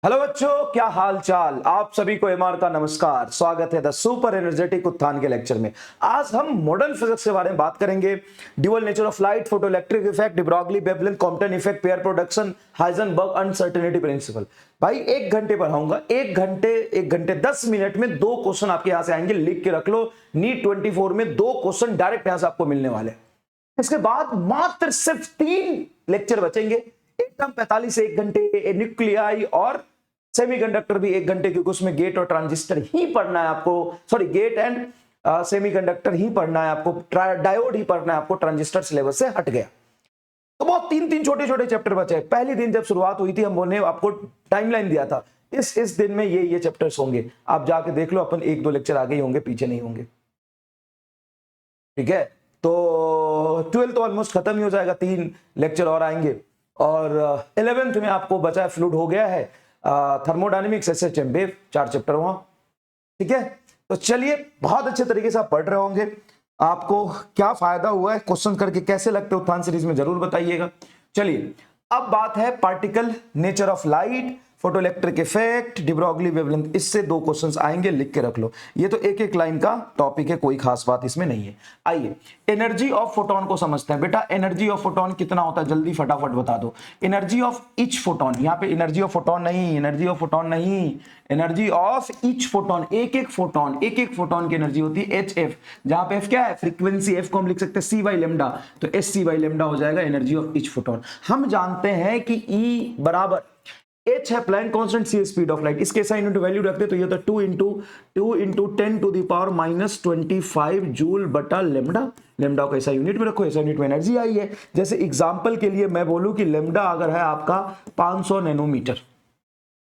Hello बच्चों, क्या हाल चाल। आप सभी को एमआर का नमस्कार। स्वागत है द सुपर एनर्जेटिक उत्थान के लेक्चर में। आज हम मॉडर्न फिजिक्स के बारे में बात करेंगे। Dual nature of light, photoelectric effect, D Broglie wavelength, Compton effect, pair production, Heisenberg uncertainty principle. भाई एक घंटे पढ़ाऊंगा, एक घंटे 10 मिनट में 2 क्वेश्चन आपके यहां से आएंगे। लिख के रख लो, नीट 24 में 2 क्वेश्चन डायरेक्ट यहां से आपको मिलने वाले। इसके बाद मात्र सिर्फ 3 लेक्चर बचेंगे। एकदम 45 से 1 घंटे न्यूक्लियाई और सेमीकंडक्टर भी 1 घंटे, क्योंकि उसमें गेट और ट्रांजिस्टर ही पढ़ना है आपको। सॉरी, गेट एंड सेमीकंडक्टर ही पढ़ना है आपको, डायोड ही पढ़ना है आपको, ट्रांजिस्टर सिलेबस से हट गया। तो बहुत 3 छोटे छोटे चैप्टर बचे। पहली दिन जब शुरुआत हुई थी, हमने आपको टाइमलाइन दिया था, इस दिन में ये चैप्टर्स होंगे। आप जाके देख लो, अपन 1-2 लेक्चर आगे ही होंगे, पीछे नहीं होंगे। ठीक है, तो 12th तो ऑलमोस्ट खत्म ही हो जाएगा, 3 लेक्चर और आएंगे। और 11th में आपको बचा फ्लूइड हो गया है, थर्मोडायनेमिक्स, एसएचएम वेव, 4 चैप्टर वहां। ठीक है, तो चलिए, बहुत अच्छे तरीके से आप पढ़ रहे होंगे। आपको क्या फायदा हुआ है, क्वेश्चन करके कैसे लगते उत्थान सीरीज में जरूर बताइएगा। चलिए, अब बात है particle nature of light, photoelectric effect, D Broglie wavelength. इससे 2 क्वेश्चंस आएंगे, लिख के रख लो। ये तो एक एक लाइन का टॉपिक है, कोई खास बात इसमें नहीं है। आइए एनर्जी ऑफ फोटोन को समझते हैं। बेटा एनर्जी ऑफ फोटोन कितना होता है, जल्दी फटाफट बता दो। एनर्जी ऑफ ईच फोटोन, यहाँ पे एनर्जी ऑफ फोटोन नहीं, एनर्जी ऑफ फोटोन नहीं, एनर्जी ऑफ ईच फोटोन। एक एक फोटोन की एनर्जी होती है HF, जहां पे F क्या है, फ्रीक्वेंसी। F को हम लिख सकते हैं C बाई लेमडा, तो SC बाई लेमडा हो जाएगा एनर्जी ऑफ ईच फोटोन। हम जानते हैं कि E बराबर H है Planck constant, C speed of light. इसके ऐसा यूनिट वैल्यू रखते तो ये होता 2 into 10 to the power -25 joule बटा लेमडा। लेमडा को ऐसा यूनिट में रखो, ऐसा यूनिट में एनर्जी आई है। जैसे एग्जांपल के लिए मैं बोलूं कि लेमडा अगर है आपका 500 नैनोमीटर,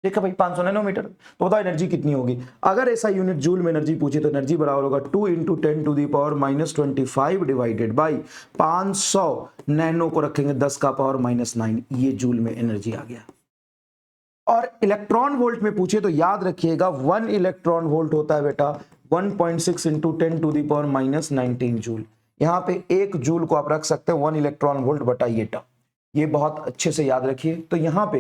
ठीक है भाई, 500 नैनोमीटर, तो बताओ एनर्जी कितनी होगी। अगर ऐसा यूनिट जूल में एनर्जी पूछे तो एनर्जी बराबर होगा 2 into 10 to the power -25 divided by 500 nano को रखेंगे 10 का पावर -9, ये जूल में एनर्जी आ गया। और इलेक्ट्रॉन वोल्ट में पूछे तो याद रखिएगा 1 इलेक्ट्रॉन वोल्ट होता है बेटा 1.6 into 10 to the power -19 joule. यहां पे 1 जूल को आप रख सकते हैं 1 इलेक्ट्रॉन वोल्ट बटा ये टर्म, ये बहुत अच्छे से याद रखिए। तो यहां पे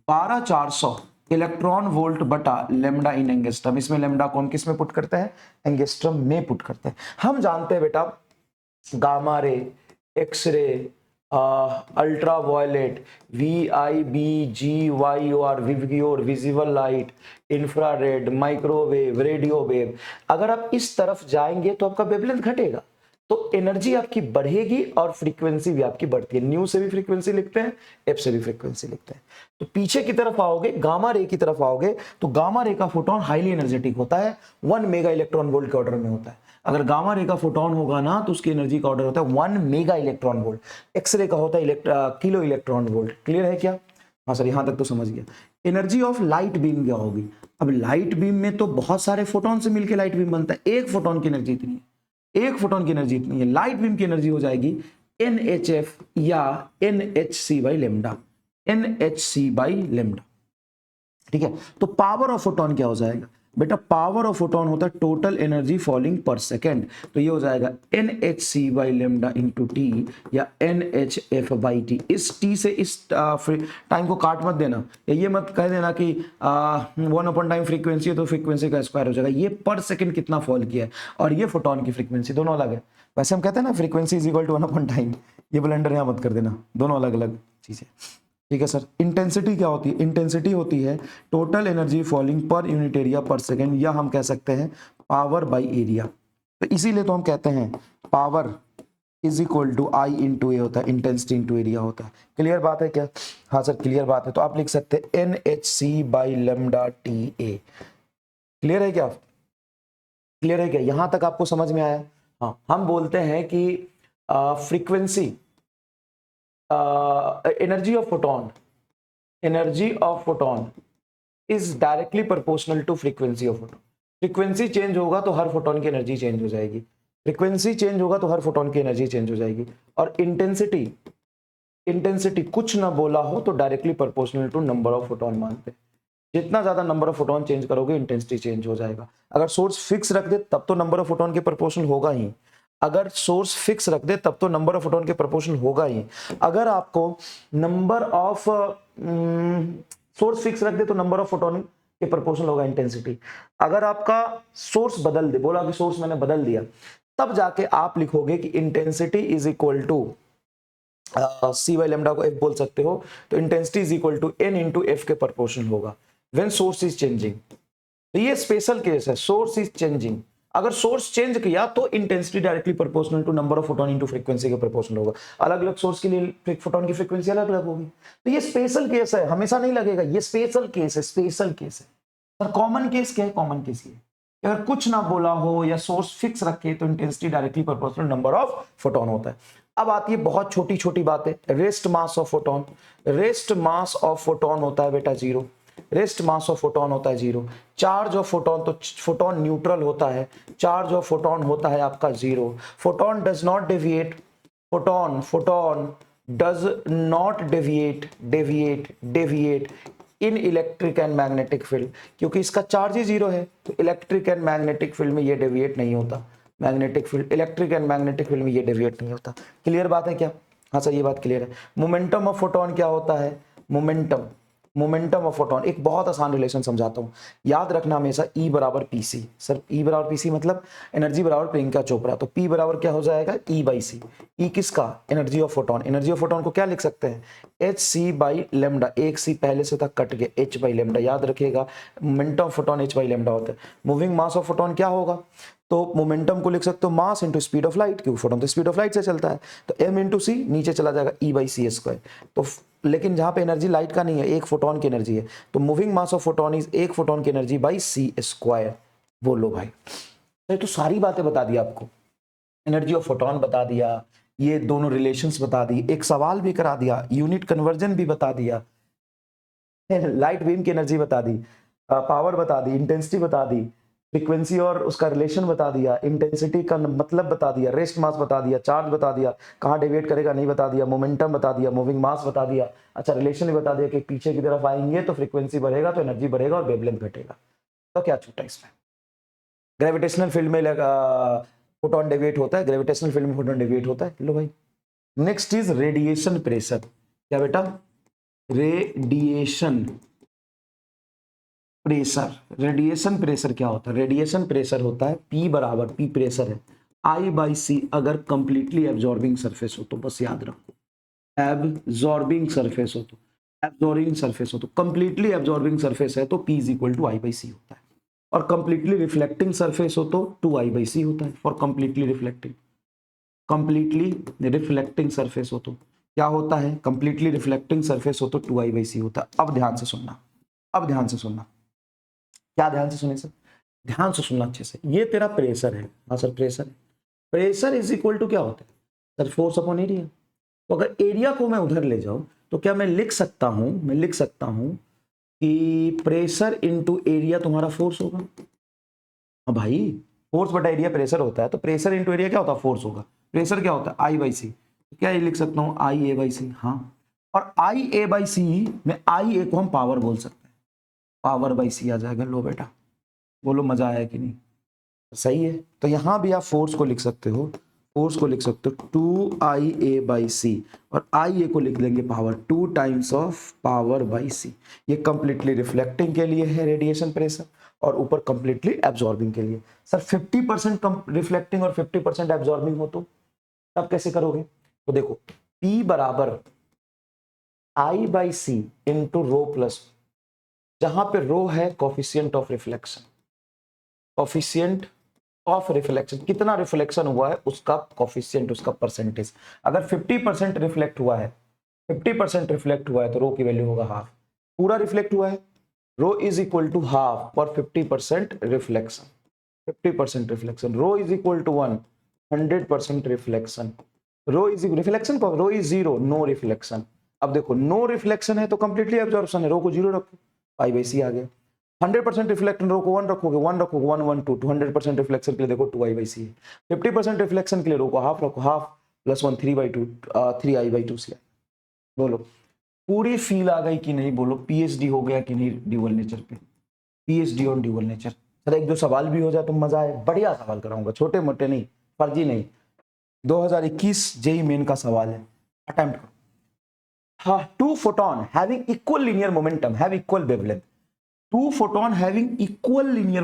12400 इलेक्ट्रॉन वोल्ट बटा लेमडा इन एंगस्ट्रम। इसमें लेमडा कौन किस में पुट करते हैं, एंगस्ट्रम में पुट करते हैं। हम जानते हैं beta gamma ray, x ray, ultraviolet, VIB, GYOR, विवग्योर, visible light, infrared, microwave, radio wave. अगर आप इस तरफ जाएंगे तो आपका वेवलेंथ घटेगा, तो एनर्जी आपकी बढ़ेगी और फ्रीक्वेंसी भी आपकी बढ़ती है। न्यू से भी फ्रीक्वेंसी लिखते हैं, एफ से भी फ्रीक्वेंसी लिखते हैं। तो पीछे की तरफ आओगे, गामा रे की तरफ आओगे, तो गामा रे का फोटोन हाईली एनर्जेटिक होता है, 1 मेगा इलेक्ट्रॉन वोल्ट के ऑर्डर में होता है। अगर गामा रे का फोटोन होगा ना, तो उसकी एनर्जी का ऑर्डर होता है 1 मेगा इलेक्ट्रॉन वोल्ट। एक्सरे का होता है किलो इलेक्ट्रॉन वोल्ट। क्लियर है क्या? हाँ सर, यहां तक तो समझ गया। एनर्जी ऑफ लाइट बीम क्या होगी? अब लाइट बीम में तो बहुत सारे फोटोन से मिलकर लाइट बीम बनता है, एक फोटोन की एनर्जी इतनी है, एक फोटोन की एनर्जी इतनी है। लाइट बीम की एनर्जी हो जाएगी NHF या NHC by lambda, NHC by lambda. ठीक है, तो पावर ऑफ फोटोन क्या हो जाएगा बेटा? पावर ऑफ फोटोन होता है टोटल एनर्जी फॉलिंग पर सेकेंड, तो ये हो जाएगा NHC by lambda into T या NHF बाई टी। इस टी से इस टाइम को काट मत देना, ये मत कह देना कि 1 टाइम फ्रीक्वेंसी है तो फ्रीक्वेंसी का स्क्वायर हो जाएगा। ये पर सेकेंड कितना फॉल किया है और ये फोटोन की फ्रीक्वेंसी, दोनों अलग है। वैसे हम कहते हैं ना frequency is equal to 1 time, ये ब्लेंडर यहाँ मत कर देना, दोनों अलग अलग चीजें। ठीक है सर। इंटेंसिटी क्या होती है? इंटेंसिटी होती है total energy falling per unit area पर सेकेंड, या हम कह सकते हैं पावर बाई एरिया। तो इसीलिए तो हम कहते हैं power is equal to I into A होता है, इंटेंसिटी इंटू एरिया होता है। क्लियर बात है क्या? हाँ सर क्लियर बात है। तो आप लिख सकते हैं NHC by lambda T A. Clear है क्या? क्लियर है क्या? यहां तक आपको समझ में आया? हाँ, हम बोलते हैं कि frequency, energy of photon is directly proportional to frequency of photon। Frequency change होगा तो हर फोटोन की एनर्जी चेंज हो जाएगी, फ्रीक्वेंसी चेंज होगा तो हर फोटोन की एनर्जी चेंज हो जाएगी। और इंटेंसिटी कुछ ना बोला हो तो directly proportional to number of photon मानते हैं। जितना ज्यादा नंबर ऑफ फोटोन चेंज करोगे इंटेंसिटी चेंज हो जाएगा। अगर सोर्स फिक्स रख दे तब तो नंबर ऑफ फोटोन के प्रोपोर्शनल होगा ही, अगर सोर्स फिक्स रख दे तब तो नंबर ऑफ फोटोन के प्रोपोर्शनल होगा ही। अगर आपको नंबर ऑफ सोर्स फिक्स रख दे तो नंबर ऑफ फोटोन के प्रोपोर्शनल होगा इंटेंसिटी। अगर आपका सोर्स बदल दे, बोला कि सोर्स मैंने बदल दिया, तब जाके आप लिखोगे कि intensity is equal to C by lambda को एफ बोल सकते हो, तो intensity is equal to N into F के प्रोपोर्शनल होगा व्हेन सोर्स इज चेंजिंग। तो ये स्पेशल केस है, सोर्स इज चेंजिंग। अगर सोर्स चेंज किया तो intensity directly proportional to number of photon into frequency के प्रोपोर्शनल होगा। अलग अलग सोर्स के लिए फोटोन की फ्रीक्वेंसी अलग अलग होगी। तो ये स्पेशल केस है, हमेशा नहीं लगेगा, ये स्पेशल केस है, स्पेशल केस है। सर कॉमन केस क्या है? कॉमन केस ये अगर कुछ ना बोला हो या सोर्स फिक्स रखे तो intensity directly proportional number of photon होता है। अब आती है बहुत छोटी छोटी बातें, rest mass of photon. Rest mass of photon होता है बेटा zero, rest mass of photon होता है जीरो। चार्ज ऑफ फोटोन, तो फोटोन न्यूट्रल होता है, चार्ज ऑफ फोटोन होता है आपका zero. Photon does not deviate, photon does not deviate in electric and magnetic field, क्योंकि इसका चार्ज ही जीरो है, तो इलेक्ट्रिक एंड मैग्नेटिक फील्ड में ये डेविएट नहीं होता। Magnetic field, electric and magnetic field में ये डेविएट नहीं होता। क्लियर बात है क्या? हाँ सर ये बात क्लियर है। मोमेंटम ऑफ फोटोन क्या होता है? मोमेंटम ऑफ फोटोन, एक बहुत आसान रिलेशन समझाता हूं, याद रखना हमेशा E बराबर पीसी। सर E बराबर पीसी मतलब एनर्जी बराबर प्रियंका चोपड़ा, तो P बराबर क्या हो जाएगा? E by C. E किसका? Energy of photon. Energy of photon को क्या लिख सकते हैं? एच सी बाई लेमडा, एक सी पहले से था कट गया, H बाई लेमडा। याद रखिएगा momentum of photon H by lambda होता है। मूविंग मास ऑफ फोटोन क्या होगा? तो मोमेंटम को लिख सकते हो mass into speed of light, क्योंकि फोटोन तो स्पीड ऑफ लाइट से चलता है, तो m इंटू सी, नीचे चला जाएगा E बाई सी स्क्वायर। तो लेकिन जहां पे एनर्जी लाइट का नहीं है, एक फोटोन की एनर्जी है, तो moving mass of photon is एक फोटोन की एनर्जी बाई सी स्क्वायर। बोलो भाई, तो सारी बातें बता दी आपको, एनर्जी ऑफ फोटोन बता दिया, ये दोनों रिलेशंस बता दी, एक सवाल भी करा दिया, यूनिट कन्वर्जन भी बता दिया, लाइट बीम की एनर्जी बता दी, पावर बता दी, इंटेंसिटी बता दी, फ्रीक्वेंसी और उसका रिलेशन बता दिया, इंटेंसिटी का मतलब बता दिया, रेस्ट मास बता दिया, चार्ज बता दिया, कहाँ डेविएट करेगा नहीं बता दिया, मोमेंटम बता दिया, मूविंग मास बता दिया, अच्छा रिलेशन भी बता दिया कि पीछे की तरफ आएंगे तो फ्रीक्वेंसी बढ़ेगा तो एनर्जी बढ़ेगा और वेवलेंथ घटेगा। तो क्या छूटा इसमें? ग्रेविटेशनल फील्ड में फोटोन डेविएट होता है, ग्रेविटेशनल फील्ड में फोटोन डेविएट होता है। लो भाई, नेक्स्ट इज रेडिएशन प्रेशर। क्या बेटा? Radiation pressure. रेडिएशन प्रेशर क्या होता है? रेडिएशन प्रेशर होता है P बराबर, P प्रेशर है, I बाई सी अगर कंप्लीटली एब्जॉर्बिंग सरफेस हो तो, बस याद रखो एब्जॉर्बिंग सरफेस हो तो, एब्जॉर्बिंग सरफेस हो तो, कंप्लीटली एब्जॉर्बिंग सरफेस है तो P is equal to I by C होता है, और कंप्लीटली रिफ्लेक्टिंग सरफेस हो तो 2I बाई सी होता है। फॉर कंप्लीटली रिफ्लेक्टिंग सरफेस हो तो क्या होता है? कंप्लीटली रिफ्लेक्टिंग सरफेस हो तो 2I बाई सी होता है। अब ध्यान से सुनना, क्या ध्यान से सुने सर? ध्यान से सुनना अच्छे से। ये तेरा प्रेशर है, हाँ सर प्रेशर है। प्रेशर इज इक्वल टू क्या होता है सर? Force upon area. तो अगर एरिया को मैं उधर ले जाऊं तो क्या मैं लिख सकता हूं कि प्रेशर इंटू एरिया तुम्हारा फोर्स होगा। हाँ भाई, फोर्स बटा एरिया प्रेशर होता है, तो प्रेशर इंटू एरिया क्या होता है? फोर्स होगा। प्रेशर क्या होता है? आई बाई सी। क्या ये लिख सकता हूँ? आई ए बाई सी। हाँ, और आई ए बाई सी में आई ए को हम पावर बोल सकते हैं, पावर बाई सी आ जाएगा। लो बेटा, बोलो मजा आया कि नहीं? सही है। तो यहां भी आप फोर्स को लिख सकते हो, 2IA बाई सी, और IA को लिख देंगे power, 2 times of power by C. ये कंप्लीटली रिफ्लेक्टिंग के लिए है रेडिएशन प्रेशर, और ऊपर कंप्लीटली एब्जॉर्बिंग के लिए। सर 50% रिफ्लेक्टिंग और 50% एब्जॉर्बिंग हो तो तब कैसे करोगे? तो देखो, P बराबर I by C into rho plus, जहां पे रो है coefficient of reflection, coefficient of reflection, कितना रिफ्लेक्शन हुआ है उसका कोफिशिएंट, उसका परसेंटेज। अगर 50% रिफ्लेक्ट हुआ है, 50% रिफ्लेक्ट हुआ है तो रो की वैल्यू होगा हाफ। पूरा रिफ्लेक्ट हुआ है, rho is equal to half for 50% reflection. 50% reflection, rho is equal to 1, 100% reflection. Rho is reflection को, rho is zero, no reflection. अब देखो, नो रिफ्लेक्शन है तो कंप्लीटली एब्जॉर्प्शन है, रो को जीरो रखो, पाई बाई सी आ गया। 100% रिफ्लेक्शन, रो को 1 रखोगे, 1 रखोगे, 1 1 2, 200% रिफ्लेक्शन के लिए देखो 2I बाई सी है। 50% रिफ्लेक्शन के लिए रो को हाफ रखो, हाफ प्लस 1 3/2, 3I बाई 2 सी। बोलो पूरी फील आ गई कि नहीं? बोलो पीएचडी हो गया कि नहीं ड्यूअल नेचर पे? PhD on dual nature. Sir एक दो सवाल भी हो जाए तो मजा आए, बढ़िया सवाल कराऊंगा, छोटे मोटे नहीं, फर्जी नहीं। 2021 जेई मेन का सवाल है, अटेम्प्ट करो। हाँ, two photon having equal linear momentum have equal wavelength. Two photon having equal linear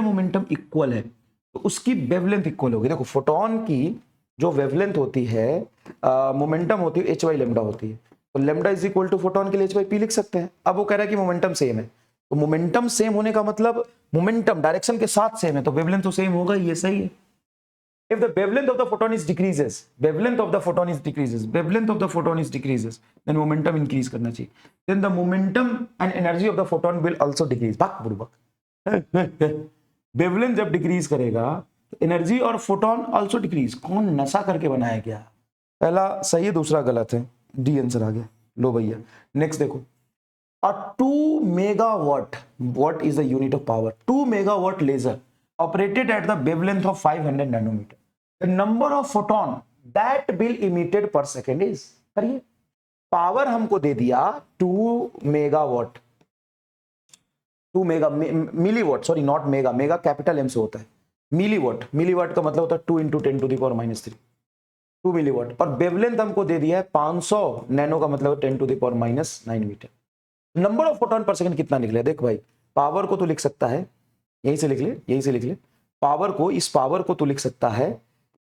momentum equal है तो उसकी वेवलेंथ इक्वल होगी। देखो फोटोन की जो वेवलेंथ होती है, मोमेंटम होती है, एच वाई लेमडा होती है। तो lambda is equal to photon के लिए एच वाई पी लिख सकते हैं। अब वो कह रहा है कि मोमेंटम सेम है, तो मोमेंटम सेम होने का मतलब मोमेंटम डायरेक्शन के साथ सेम है, तो वेवलेंथ तो सेम होगा, ये सही है। If the wavelength of the photon is decreases, wavelength of the photon is decreases, wavelength of the photon is decreases, then momentum increase करना चाहिए। Then the momentum and energy of the photon will also decrease। भाग बुड़बक। Wavelength जब decrease करेगा तो energy और photon also decrease. कौन नशा करके बनाया गया? पहला सही है, दूसरा गलत है, डी आंसर आ गया। लो भैया नेक्स्ट देखो, a 2 megawatt, what is the unit of power? 2 megawatt laser operated at the wavelength of 500 nanometer. The number of photon that will emitted per second is, करिए, पावर हमको दे दिया 2 megawatt, 2 mega milliwatt, sorry not mega, mega capital M से होता है, milliwatt, milliwatt का मतलब होता है 2 into 10 to the power -3, 2 milliwatt. और वेवलेंथ हमको दे दिया है 500 नैनो का मतलब 10 to the power -9 metre. Number of photon per second कितना निकले? देख भाई, पावर को तो लिख सकता है, यहीं से लिख ले, यहीं से लिख ले, पावर को, इस पावर को तो लिख सकता है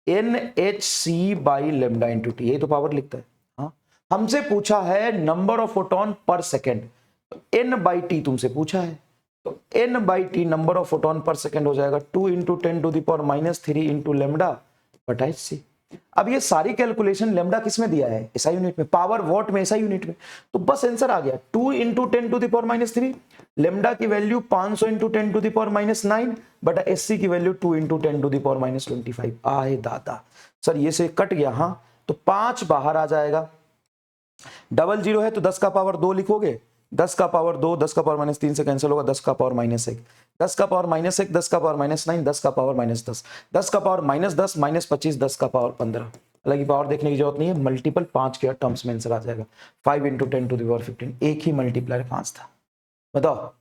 NHC by lambda into T, यही तो पावर लिखता है। हाँ, हमसे पूछा है number of photon per second, तो N बाई टी तुमसे पूछा है, तो N by T number of photon per second हो जाएगा 2 into 10 to the power -3 into lambda बटा HC। अब ये सारी कैलकुलेशन लेमडा किस में दिया है? एसआई यूनिट में, पावर वॉट में, एसआई यूनिट में, तो बस आंसर आ गया 2 into 10 to the power -3, lambda की value 500 into 10 to the power -9 बटा एससी की value 2 into 10 to the power -25। आए दादा सर, ये से कट गया, हाँ तो 5 बाहर आ जाएगा, डबल जीरो है तो 10 का पावर 2 लिखोगे, 10 का पावर 2, 10 का पावर -3 से कैंसिल होगा, 10 का पावर -1, 10 का पावर -1, 10 का पावर -9, 10 का पावर -10, 10 का पावर -10, -25, 10 का पावर 15। अलग ही पावर देखने की जरूरत नहीं है, मल्टीपल 5 के टर्म्स में आंसर आ जाएगा। 5 इंटू 10 टू द पावर 15, एक ही मल्टीप्लायर 5 था। बताओ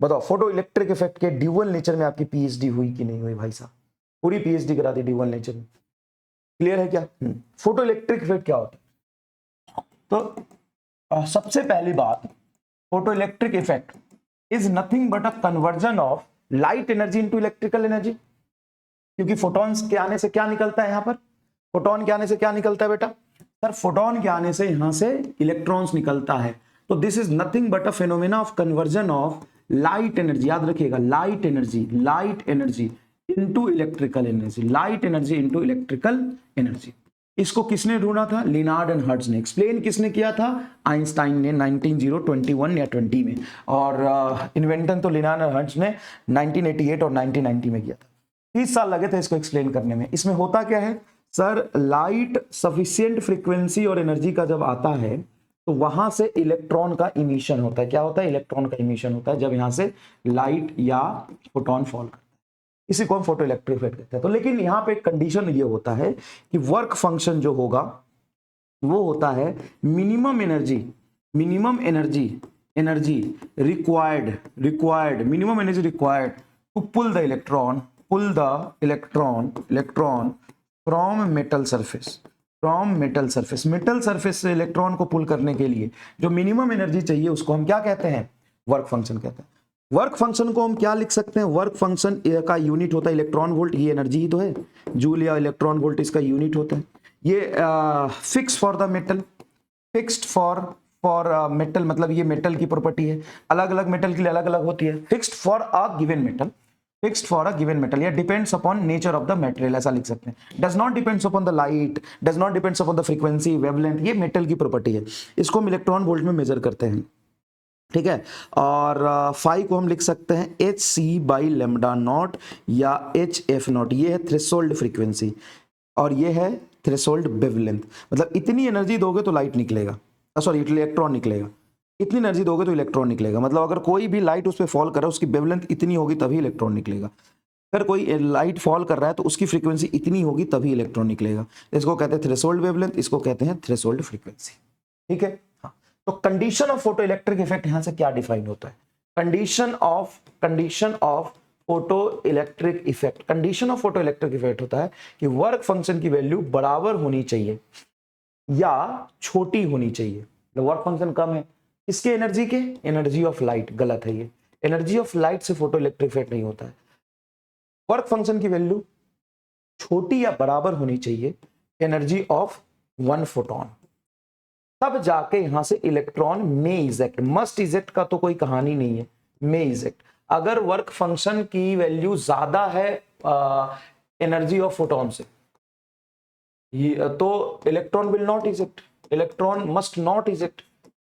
बताओ, फोटो इलेक्ट्रिक इफेक्ट के ड्यूअल नेचर में आपकी पीएचडी हुई कि नहीं हुई? भाई साहब पूरी पीएचडी करा दी ड्यूअल नेचर में, क्लियर है क्या? फोटो इलेक्ट्रिक इफेक्ट क्या होता है? तो सबसे पहली बात, photo electric effect is nothing but a conversion of light energy into electrical energy. क्योंकि फोटॉन्स के आने से क्या निकलता है? यहां पर फोटोन के आने से क्या निकलता है बेटा? सर फोटोन के आने से यहां से इलेक्ट्रॉन्स निकलता है, तो this is nothing but a phenomena of conversion of light energy. याद रखिएगा, light energy into electrical energy, light energy into electrical energy. इसको किसने ढूंढा था? लिनार्ड एंड हर्ट्ज ने। एक्सप्लेन किसने किया था? आइंस्टाइन ने 1921 या 20 में, और इन्वेंटन तो लिनार्ड एंड हर्ट्ज ने 1988 और 1990 में किया था। 30 साल लगे थे इसको एक्सप्लेन करने में। इसमें होता क्या है सर, लाइट सफिशिएंट फ्रीक्वेंसी और एनर्जी का जब आता है तो वहां से इलेक्ट्रॉन का इमिशन होता है। क्या होता है? इलेक्ट्रॉन का इमिशन होता है जब यहां से लाइट या फोटोन फॉल करता है, इसी को हम फोटो इलेक्ट्रिक इफेक्ट कहते हैं। तो लेकिन यहाँ पे एक कंडीशन ये होता है कि वर्क फंक्शन जो होगा वो होता है minimum energy required to pull the electron from metal surface. Metal surface से इलेक्ट्रॉन को पुल करने के लिए जो मिनिमम एनर्जी चाहिए उसको हम क्या कहते हैं? वर्क फंक्शन कहते हैं। वर्क फंक्शन को हम क्या लिख सकते हैं? वर्क फंक्शन का यूनिट होता है इलेक्ट्रॉन वोल्ट, ये एनर्जी ही तो है, जूल या इलेक्ट्रॉन वोल्ट इसका यूनिट होता है। ये fix for the metal, fixed for metal, मतलब ये मेटल की प्रॉपर्टी है, अलग अलग मेटल के लिए अलग अलग होती है। Fixed for a given metal, या depends upon nature of the material, ऐसा लिख सकते हैं। Does not depends upon the light, does not depends upon the frequency, wavelength, ये मेटल की प्रॉपर्टी है। इसको हम इलेक्ट्रॉन वोल्ट में मेजर करते हैं, ठीक है। और फाई को हम लिख सकते हैं H C by lambda not या एच एफ नॉट, ये है थ्रेशोल्ड फ्रीक्वेंसी और ये है थ्रेशोल्ड वेवलेंथ। मतलब इतनी एनर्जी दोगे तो लाइट निकलेगा, सॉरी इलेक्ट्रॉन निकलेगा, इतनी एनर्जी दोगे तो इलेक्ट्रॉन निकलेगा। मतलब अगर कोई भी लाइट उस पर फॉल कर रहा है उसकी वेवलेंथ इतनी होगी तभी इलेक्ट्रॉन निकलेगा। अगर कोई लाइट फॉल कर रहा है तो उसकी फ्रीक्वेंसी इतनी होगी तभी इलेक्ट्रॉन निकलेगा। इसको कहते हैं थ्रेशोल्ड वेवलेंथ, इसको कहते हैं थ्रेशोल्ड फ्रीक्वेंसी, ठीक है। तो condition of photo electric effect यहां से क्या डिफाइन होता है? Condition of photo electric effect होता है कि वर्क फंक्शन की वैल्यू बराबर होनी चाहिए या छोटी होनी चाहिए। वर्क फंक्शन कम है किसके, एनर्जी के, एनर्जी ऑफ लाइट। गलत है ये, एनर्जी ऑफ लाइट से फोटो इलेक्ट्रिक इफेक्ट नहीं होता है। वर्क फंक्शन की वैल्यू छोटी या बराबर होनी चाहिए एनर्जी ऑफ 1 फोटोन, तब जाके यहां से इलेक्ट्रॉन मे इजेक्ट। मस्ट इजेक्ट का तो कोई कहानी नहीं है, मे इजेक्ट। अगर वर्क फंक्शन की वैल्यू ज्यादा है एनर्जी ऑफ फोटोन से, तो electron will not eject, electron must not eject,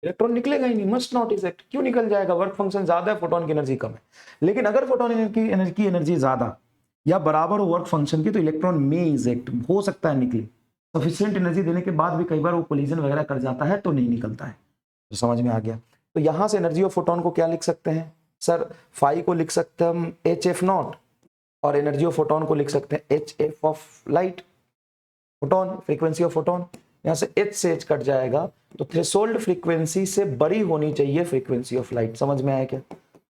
electron निकलेगा ही नहीं, मस्ट नॉट इजेक्ट। क्यों निकल जाएगा, वर्क फंक्शन ज्यादा है, फोटोन की एनर्जी कम है। लेकिन अगर फोटोन की एनर्जी ज्यादा या बराबर हो वर्क फंक्शन की, तो इलेक्ट्रॉन में इजेक्ट हो सकता है निकले। सफिशिएंट एनर्जी देने के बाद भी कई बार वो कोलिजन वगैरह कर जाता है तो नहीं निकलता है। तो समझ में आ गया। तो यहां से एनर्जी ऑफ फोटोन को क्या लिख सकते हैं सर, फाई को लिख सकते हैं हम HF0, और एनर्जी ऑफ फोटोन को लिख सकते हैं HF of light, photon, frequency of photon. यहां से H से H कट जाएगा, तो थ्रेशोल्ड फ्रीक्वेंसी से बड़ी होनी चाहिए फ्रीक्वेंसी ऑफ लाइट। समझ में आया क्या?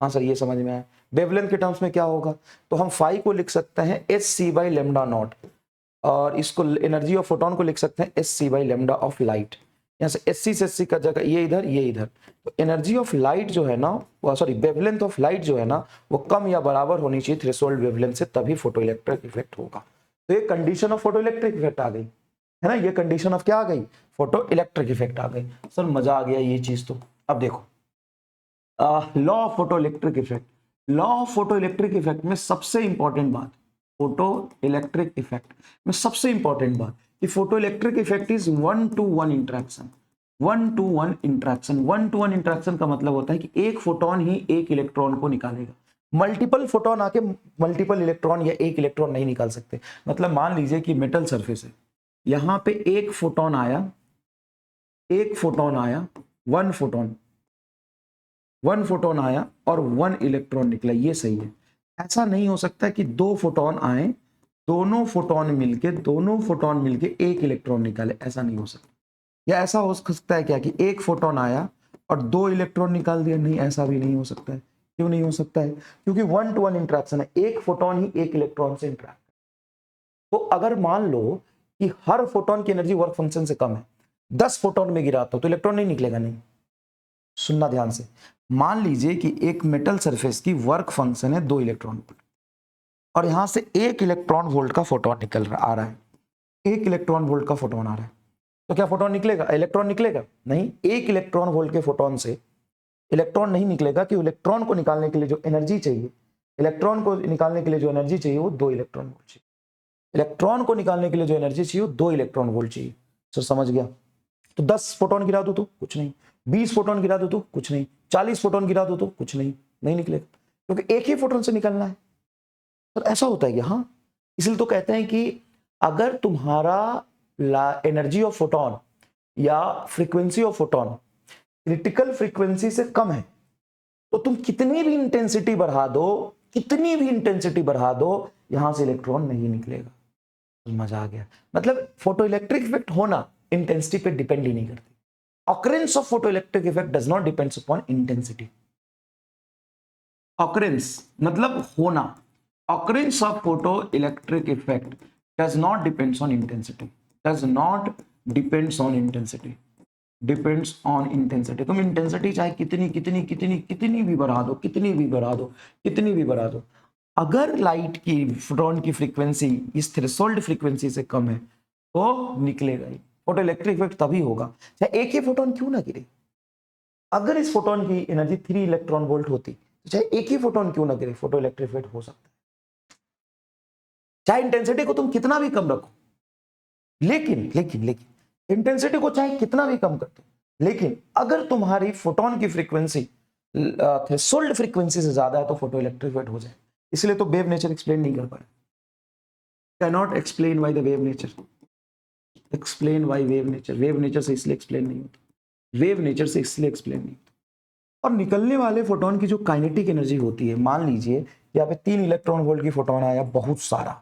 हाँ सर ये समझ में आया। वेवलेंथ के टर्म्स में क्या होगा, तो हम फाई को लिख सकते हैं hc/λ0, और इसको एनर्जी ऑफ फोटोन को लिख सकते हैं hc/λ ऑफ लाइट। यहाँ से SC से SC का जगह ये इधर ये इधर, तो एनर्जी ऑफ लाइट जो है ना, सॉरी वेवलेंथ ऑफ लाइट जो है ना, वो कम या बराबर होनी चाहिए थ्रेशोल्ड वेवलेंथ से, तभी फोटो इलेक्ट्रिक इफेक्ट होगा। तो ये condition of photo electric effect आ गई है ना, ये कंडीशन ऑफ क्या आ गई, फोटो इलेक्ट्रिक इफेक्ट आ गई। सर मजा आ गया ये चीज। तो अब देखो law of photo electric effect, law of photo electric effect में सबसे इंपॉर्टेंट बात, फोटो इलेक्ट्रिक इफेक्ट में सबसे इंपॉर्टेंट बात कि photo electric effect is 1-to-1 interaction. 1-to-1 interaction, 1-to-1 interaction का मतलब होता है कि एक फोटोन ही एक इलेक्ट्रॉन को निकालेगा। मल्टीपल फोटोन आके मल्टीपल इलेक्ट्रॉन या एक इलेक्ट्रॉन नहीं निकाल सकते। मतलब मान लीजिए कि मेटल सरफेस है, यहां पे एक फोटोन आया, वन फोटोन आया और 1 इलेक्ट्रॉन निकला, ये सही है। ऐसा नहीं हो सकता कि 2 फोटोन आए, दोनों फोटोन मिलके एक इलेक्ट्रॉन निकाले, ऐसा नहीं हो सकता। या ऐसा हो सकता है क्या कि एक फोटोन आया और 2 इलेक्ट्रॉन निकाल दिया, नहीं ऐसा भी नहीं हो सकता है। क्यों नहीं हो सकता है, क्योंकि 1-to-1 इंटरेक्शन है, एक फोटोन ही एक इलेक्ट्रॉन से इंटरेक्ट। तो अगर मान लो कि हर फोटोन की एनर्जी वर्क फंक्शन से कम है, 10 फोटोन में गिराता हूं तो इलेक्ट्रॉन नहीं निकलेगा। नहीं, सुनना ध्यान से। मान लीजिए कि एक मेटल सरफेस की वर्क फंक्शन है 2 इलेक्ट्रॉन वोल्ट, और यहां से 1 इलेक्ट्रॉन वोल्ट का फोटोन आ रहा है, 1 इलेक्ट्रॉन वोल्ट का फोटोन आ रहा है, तो क्या फोटोन निकलेगा, इलेक्ट्रॉन निकलेगा? नहीं, 1 इलेक्ट्रॉन वोल्ट के फोटोन से इलेक्ट्रॉन नहीं निकलेगा, कि इलेक्ट्रॉन को निकालने के लिए जो एनर्जी चाहिए, इलेक्ट्रॉन को निकालने के लिए जो एनर्जी चाहिए वो 2 इलेक्ट्रॉन वोल्ट चाहिए। इलेक्ट्रॉन को निकालने के लिए जो एनर्जी चाहिए वो 2 इलेक्ट्रॉन वोल्ट चाहिए। सर समझ गया। तो 10 फोटोन गिरा दो तो कुछ नहीं, 20 फोटोन गिरा दो तो कुछ नहीं, 40 फोटोन गिरा दो तो कुछ नहीं, नहीं निकलेगा, क्योंकि एक ही फोटोन से निकलना है। तो ऐसा होता है कि हाँ, इसलिए तो कहते हैं कि अगर तुम्हारा एनर्जी ऑफ फोटोन या frequency of photon critical frequency से कम है, तो तुम कितनी भी इंटेंसिटी बढ़ा दो, यहां से इलेक्ट्रॉन नहीं निकलेगा। तो मजा आ गया। मतलब फोटो इलेक्ट्रिक इफेक्ट होना इंटेंसिटी पे डिपेंड ही नहीं करती। occurrence of photoelectric effect does not depends upon intensity. occurrence मतलब होना, occurrence of photoelectric effect does not depends on intensity, depends on intensity। तुम इंटेंसिटी चाहे कितनी भी बढ़ा दो, अगर लाइट की फोटोन की फ्रीक्वेंसी इस थ्रेशोल्ड फ्रीक्वेंसी से कम है तो निकलेगा ही। फोटो इलेक्ट्रिक इफेक्ट तभी होगा चाहे एक ही फोटोन क्यों ना गिरे। अगर इस फोटोन की एनर्जी 3 इलेक्ट्रॉन वोल्ट होती तो चाहे एक ही फोटोन क्यों ना गिरे, फोटो इलेक्ट्रिक इफेक्ट हो सकता है। चाहे इंटेंसिटी को तुम कितना भी कम रखो, लेकिन इंटेंसिटी को चाहे कितना भी कम कर दो, लेकिन अगर तुम्हारी फोटोन की फ्रीक्वेंसी थ्रेशोल्ड फ्रीक्वेंसी से ज्यादा है तो फोटो इलेक्ट्रिक इफेक्ट हो जाए। इसलिए तो वेव नेचर एक्सप्लेन नहीं कर पाए। Cannot explain why the wave nature, explain why wave nature से इसलिए एक्सप्लेन नहीं होता, और निकलने वाले फोटोन की जो काइनेटिक एनर्जी होती है, मान लीजिए यहाँ पे 3 इलेक्ट्रॉन वोल्ट की फोटोन आया, बहुत सारा,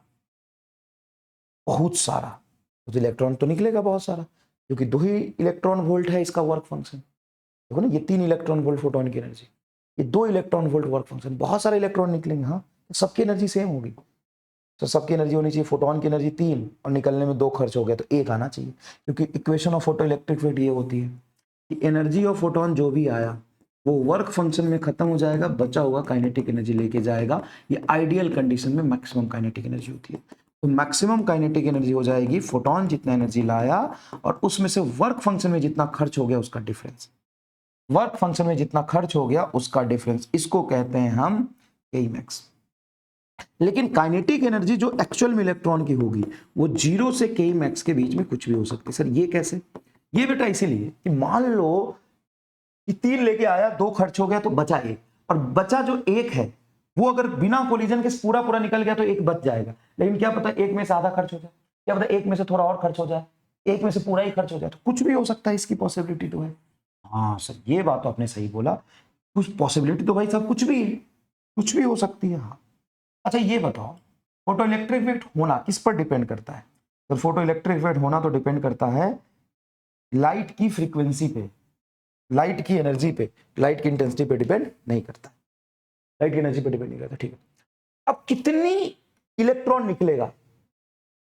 तो इलेक्ट्रॉन तो निकलेगा बहुत सारा, क्योंकि 2 ही इलेक्ट्रॉन वोल्ट है इसका वर्क फंक्शन। देखो ना, ये 3 इलेक्ट्रॉन वोल्ट फोटोन की एनर्जी, ये 2 इलेक्ट्रॉन वोल्ट वर्क फंक्शन, बहुत सारे इलेक्ट्रॉन निकलेंगे। हाँ, सबकी एनर्जी सेम होगी, तो सबकी एनर्जी होनी चाहिए, फोटोन की एनर्जी 3 और निकलने में 2 खर्च हो गया तो 1 आना चाहिए, क्योंकि equation of photo electric effect ये होती है कि एनर्जी ऑफ फोटोन जो भी आया वो वर्क फंक्शन में खत्म हो जाएगा, बचा हुआ काइनेटिक एनर्जी लेके जाएगा। ये आइडियल कंडीशन में मैक्सिमम काइनेटिक एनर्जी होती है। तो मैक्सिमम काइनेटिक एनर्जी हो जाएगी फोटोन जितना एनर्जी लाया और उसमें से वर्क फंक्शन में जितना खर्च हो गया उसका डिफरेंस। वर्क फंक्शन में जितना खर्च हो गया उसका डिफरेंस, इसको कहते हैं हम के मैक्स। लेकिन काइनेटिक एनर्जी जो एक्चुअल में इलेक्ट्रॉन की होगी वो 0 से के मैक्स के बीच में कुछ भी हो सकती है। सर ये कैसे? ये बेटा इसीलिए कि मान लो कि 3 लेके आया, 2 खर्च हो गया तो बचा 1, और बचा जो 1 है वो अगर बिना कोलिजन के पूरा पूरा निकल गया तो 1 बच जाएगा। लेकिन क्या पता 1 में से आधा खर्च हो जाए, क्या पता 1 में से थोड़ा और खर्च हो जाए, 1 में से पूरा ही खर्च हो जाए, तो कुछ भी हो सकता है, इसकी पॉसिबिलिटी तो है। हाँ सर ये बात तो आपने सही बोला, कुछ पॉसिबिलिटी तो भाई सब कुछ भी है, कुछ भी हो सकती है। हाँ अच्छा ये बताओ फोटो इलेक्ट्रिक इफेक्ट होना किस पर डिपेंड करता है? तो फोटो इलेक्ट्रिक इफेक्ट होना तो डिपेंड करता है लाइट की फ्रीक्वेंसी पे, लाइट की एनर्जी पे, लाइट की इंटेंसिटी पे डिपेंड नहीं करता, लाइट की एनर्जी पे डिपेंड नहीं करता। ठीक है, अब कितनी इलेक्ट्रॉन निकलेगा,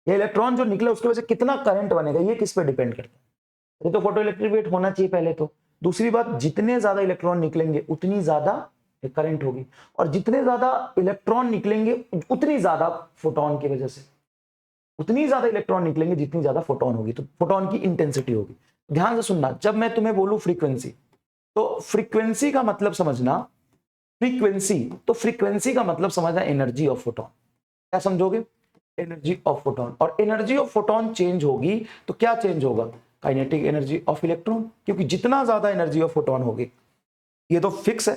ये इलेक्ट्रॉन जो निकले उसकी वजह से कितना करंट बनेगा, ये किस पे डिपेंड करता है? ये तो फोटो इलेक्ट्रिक इफेक्ट होना चाहिए पहले तो। दूसरी बात, जितने ज्यादा इलेक्ट्रॉन निकलेंगे उतनी ज्यादा करंट होगी, और जितने ज्यादा इलेक्ट्रॉन निकलेंगे उतनी ज्यादा फोटोन की वजह से, उतनी ज्यादा इलेक्ट्रॉन निकलेंगे जितनी ज्यादा फोटोन होगी, तो फोटोन की इंटेंसिटी होगी। ध्यान से सुनना, जब मैं तुम्हें बोलूं फ्रीक्वेंसी, तो फ्रीक्वेंसी का मतलब समझना, फ्रीक्वेंसी तो फ्रीक्वेंसी का मतलब समझना एनर्जी ऑफ फोटोन। क्या समझोगे? Energy of photon. और एनर्जी ऑफ फोटोन चेंज होगी तो क्या चेंज होगा? काइनेटिक एनर्जी ऑफ इलेक्ट्रॉन, क्योंकि जितना ज्यादा एनर्जी ऑफ फोटोन होगी, ये तो फिक्स है,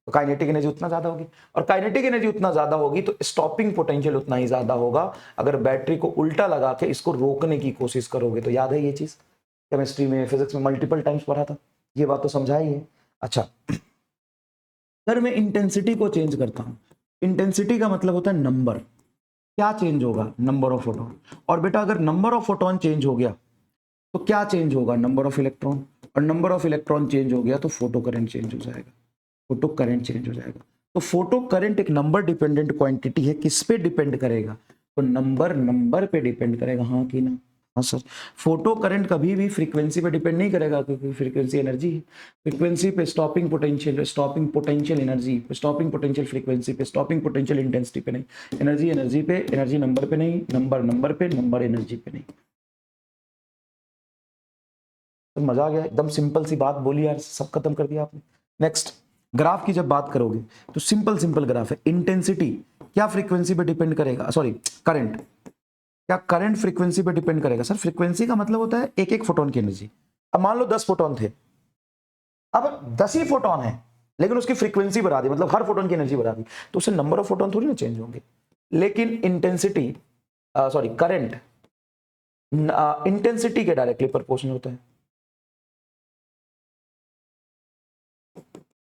तो काइनेटिक एनर्जी उतना ज्यादा होगी, और काइनेटिक एनर्जी उतना ज्यादा होगी तो स्टॉपिंग पोटेंशियल उतना ही ज्यादा होगा। अगर बैटरी को उल्टा लगा के इसको रोकने की कोशिश करोगे तो, याद है ये चीज केमिस्ट्री में फिजिक्स में मल्टीपल टाइम्स पढ़ा था, ये बात तो समझा ही है। अच्छा अगर मैं इंटेंसिटी को चेंज करता हूं, इंटेंसिटी का मतलब होता है नंबर, क्या चेंज होगा? Number of photon. और बेटा अगर नंबर ऑफ फोटोन चेंज हो गया तो क्या चेंज होगा? Number of electron. और नंबर ऑफ इलेक्ट्रॉन चेंज हो गया तो फोटो करंट चेंज हो जाएगा, फोटो करंट चेंज हो जाएगा। तो फोटो करंट एक नंबर डिपेंडेंट क्वांटिटी है, किस पे डिपेंड करेगा? तो नंबर पे डिपेंड करेगा, हाँ कि ना? हाँ सर, फोटो करंट कभी भी फ्रीक्वेंसी पे डिपेंड नहीं करेगा, क्योंकि फ्रीक्वेंसी एनर्जी है। फ्रीक्वेंसी पे स्टॉपिंग पोटेंशियल एनर्जी पे, स्टॉपिंग पोटेंशियल फ्रीक्वेंसी पे, स्टॉपिंग पोटेंशियल इंटेंसिटी पे नहीं, एनर्जी पे, एनर्जी नंबर पे नहीं, नंबर पे, नंबर एनर्जी पे नहीं। तो मजा आ गया, एकदम सिंपल सी बात बोली यार, सब खत्म कर दिया आपने। नेक्स्ट, ग्राफ की जब बात करोगे तो सिंपल ग्राफ है। इंटेंसिटी क्या फ्रीक्वेंसी पे डिपेंड करेगा? सॉरी, करंट, क्या करंट फ्रीक्वेंसी पे डिपेंड करेगा? सर फ्रीक्वेंसी का मतलब होता है एक एक फोटोन की एनर्जी। अब मान लो 10 फोटोन थे, अब 10 ही फोटोन है, लेकिन उसकी फ्रीक्वेंसी बढ़ा दी, मतलब हर फोटोन की एनर्जी बढ़ा दी, तो उससे नंबर ऑफ फोटोन थोड़ी ना चेंज होंगे। लेकिन इंटेंसिटी सॉरी करंट इंटेंसिटी के डायरेक्टली प्रोपोर्शनल होता है।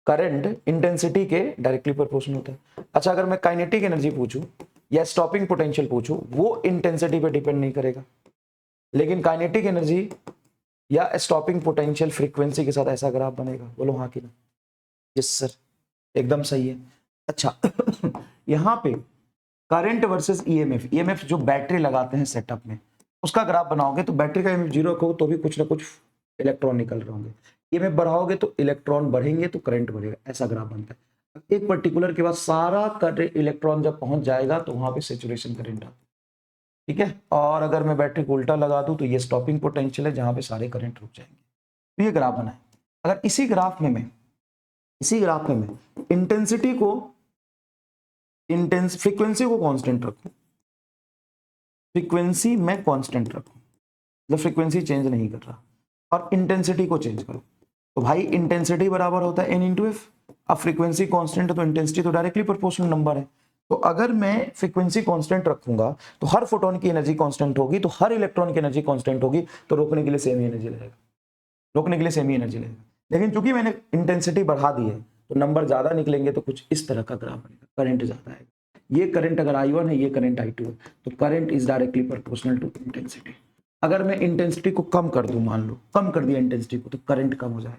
करंट इंटेंसिटी के डायरेक्टली प्रोपोर्शनल होता है। अच्छा अगर मैं काइनेटिक एनर्जी पूछूं या स्टॉपिंग पोटेंशियल पूछूं, वो इंटेंसिटी पे डिपेंड नहीं करेगा, लेकिन काइनेटिक एनर्जी या स्टॉपिंग पोटेंशियल फ्रीक्वेंसी के साथ ऐसा ग्राफ बनेगा। बोलो हाँ कि ना? यस सर, एकदम सही है। अच्छा यहां पे करंट वर्सेस ईएमएफ, ईएमएफ जो बैटरी लगाते हैं सेटअप में, उसका ग्राफ बनाओगे तो बैटरी का ईएमएफ 0 रखोगे तो भी कुछ ना कुछ इलेक्ट्रॉन निकल रहे होंगे, ईएमएफ बढ़ाओगे तो इलेक्ट्रॉन बढ़ेंगे तो करंट बढ़ेगा, ऐसा ग्राफ बनता है। एक पर्टिकुलर के बाद सारा करंट इलेक्ट्रॉन जब पहुंच जाएगा तो वहां पे सैचुरेशन करंट आता है, ठीक है। और अगर मैं बैटरी को उल्टा लगा दूं तो ये स्टॉपिंग पोटेंशियल है जहां पे सारे करंट रुक जाएंगे। तो ये ग्राफ बना है। अगर इसी ग्राफ में मैं इंटेंसिटी को फ्रीक्वेंसी को कांस्टेंट रखूं, फ्रीक्वेंसी में कांस्टेंट रखूं, मतलब फ्रीक्वेंसी चेंज नहीं कर रहा, और इंटेंसिटी को चेंज करूं, तो भाई इंटेंसिटी बराबर होता है n इंटू एफ। अब फ्रीक्वेंसी कांस्टेंट है तो इंटेंसिटी तो डायरेक्टली प्रोपोर्शनल नंबर है। तो अगर मैं फ्रीक्वेंसी कांस्टेंट रखूंगा तो हर फोटोन की एनर्जी कांस्टेंट होगी, तो हर इलेक्ट्रॉन की एनर्जी कांस्टेंट होगी, तो रोकने के लिए सेम ही एनर्जी लगेगा, रोकने के लिए सेम ही एनर्जी लगेगा। लेकिन चूंकि मैंने इंटेंसिटी बढ़ा दी है तो नंबर ज्यादा निकलेंगे, तो कुछ इस तरह का ग्राफ बनेगा, करंट ज्यादा आएगा। ये करंट अगर I1 है, ये करंट I2 है, तो current is directly proportional to intensity. अगर मैं इंटेंसिटी को कम कर दूं, मान लो कम कर दिया इंटेंसिटी को, तो करंट कम हो जाएगा।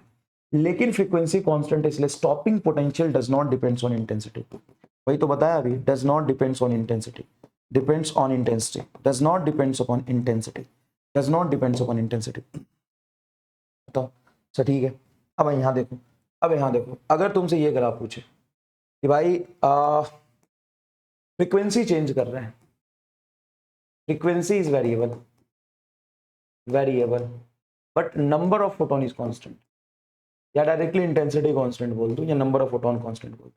लेकिन फ्रीक्वेंसी कांस्टेंट है, इसलिए stopping potential does not depends on intensity. वही तो बताया अभी, does not depends on intensity. Depends on intensity, does not depends upon intensity, does not depends upon intensity. बताओ अच्छा ठीक है। अब यहाँ देखो, अब यहाँ देखो, अगर तुमसे ये ग्राफ पूछे कि भाई फ्रीक्वेंसी चेंज कर रहे हैं, frequency is variable, variable but number of photon is constant, या डायरेक्टली इंटेंसिटी कांस्टेंट बोल दो या नंबर ऑफ फोटोन कांस्टेंट बोल दो।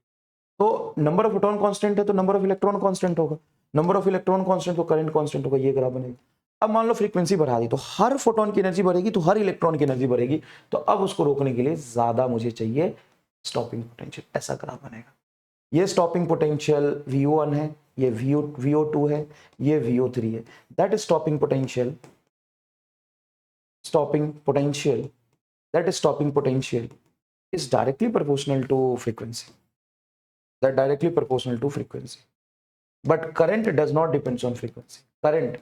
तो नंबर ऑफ फोटोन कांस्टेंट है तो नंबर ऑफ इलेक्ट्रॉन कांस्टेंट होगा, नंबर ऑफ इलेक्ट्रॉन कांस्टेंट तो करंट कांस्टेंट होगा, ये ग्राफ बनेगा। अब मान लो फ्रीक्वेंसी बढ़ा दी तो हर फोटोन की एनर्जी बढ़ेगी तो हर इलेक्ट्रॉन की एनर्जी बढ़ेगी, तो अब उसको रोकने के लिए ज्यादा मुझे चाहिए स्टॉपिंग पोटेंशियल, ऐसा ग्राफ बनेगा। ये स्टॉपिंग पोटेंशियल VO1 है, ये VO2 है, ये VO3 है। That is stopping potential, stopping potential, that is stopping potential is directly proportional to frequency, that directly proportional to frequency, but current does not depends on frequency, current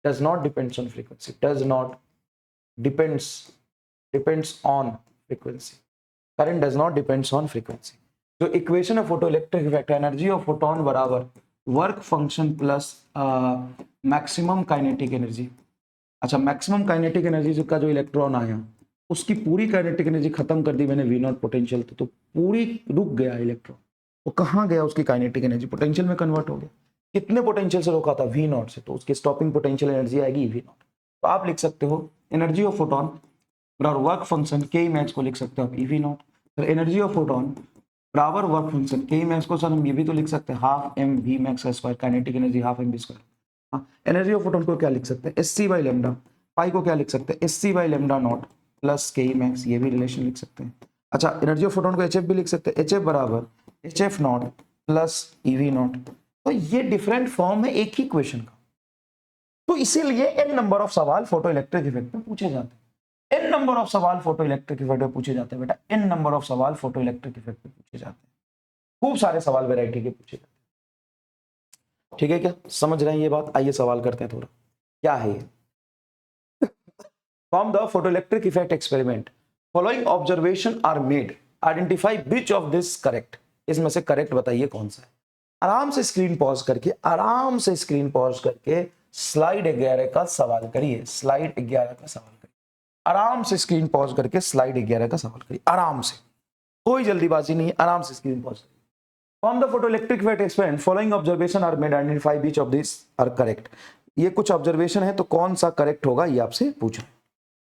does not depends on frequency, does not depends on frequency, current does not depends on frequency। तो equation of photoelectric effect, energy of photon बराबर work function plus maximum kinetic energy. अच्छा, maximum kinetic energy का जो electron आया उसकी पूरी kinetic energy खत्म कर दी मैंने V0 पोटेंशियल, तो पूरी रुक गया इलेक्ट्रॉन, वो कहाँ गया, उसकी काइनेटिक एनर्जी पोटेंशियल में कन्वर्ट हो गया। कितने पोटेंशियल से रोका था, V0 से, तो उसकी स्टॉपिंग पोटेंशियल एनर्जी आएगी V0। तो आप लिख सकते हो एनर्जी ऑफ फोटोन बराबर वर्क फंक्शन के मैक्स को लिख सकते हो आप EV0, फिर एनर्जी ऑफ फोटोन बराबर वर्क फंक्शन के मैक्स को सर हम ये भी तो लिख सकते हैं हाफ m v max का square, kinetic energy half m v square. Energy of photon को क्या लिख सकते हैं SC बाई लेमडा, पाई को क्या लिख सकते हैं SC by lambda not plus के मैक्स, ये भी रिलेशन लिख सकते हैं। अच्छा, एनर्जी ऑफ फोटोन को HF भी लिख सकते हैं, HF बराबर HF not plus EV not. तो ये डिफरेंट फॉर्म है एक ही क्वेश्चन का, तो इसीलिए n नंबर ऑफ सवाल फोटो इलेक्ट्रिक इफेक्ट में पूछे जाते हैं, n नंबर ऑफ सवाल फोटो इलेक्ट्रिक इफेक्ट में पूछे जाते हैं बेटा, n नंबर ऑफ सवाल फोटो इलेक्ट्रिक इफेक्ट में पूछे जाते हैं। खूब सारे सवाल वैरायटी के पूछे जाते हैं। ठीक है, क्या समझ रहे हैं ये बात? आइए सवाल करते हैं थोड़ा, क्या है ये। From the photoelectric effect experiment following observation are made, identify which of this correct, इसमें से करेक्ट बताइए कौन सा है। आराम से स्क्रीन पॉज करके, आराम से स्क्रीन पॉज करके स्लाइड 11 का सवाल करिए, स्लाइड 11 का सवाल करिए, आराम से स्क्रीन पॉज करके स्लाइड 11 का सवाल करिए, आराम से, कोई जल्दीबाजी नहीं है, आराम से स्क्रीन पॉज करिए। From the photoelectric effect experiment, following observation are made, identify which of these are correct। ये कुछ ऑब्जर्वेशन है तो कौन सा करेक्ट होगा ये आपसे पूछ रहे हैं।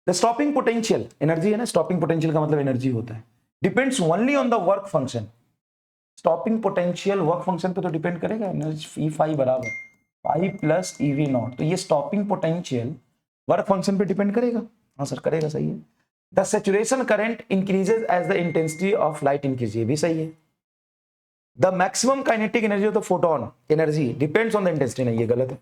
The stopping potential, एनर्जी है ना, स्टॉपिंग पोटेंशियल का मतलब एनर्जी होता है, depends only on the work function. Stopping potential work function पे तो डिपेंड करेगा, एनर्जी E5 बराबर पाई प्लस EV नॉट, तो ये स्टॉपिंग पोटेंशियल वर्क फंक्शन पे डिपेंड करेगा। हाँ सर करेगा, सही है। The saturation current increases as the intensity of light increase, ये भी सही है। The maximum kinetic energy of the photon energy depends on the intensity, नहीं ये गलत है।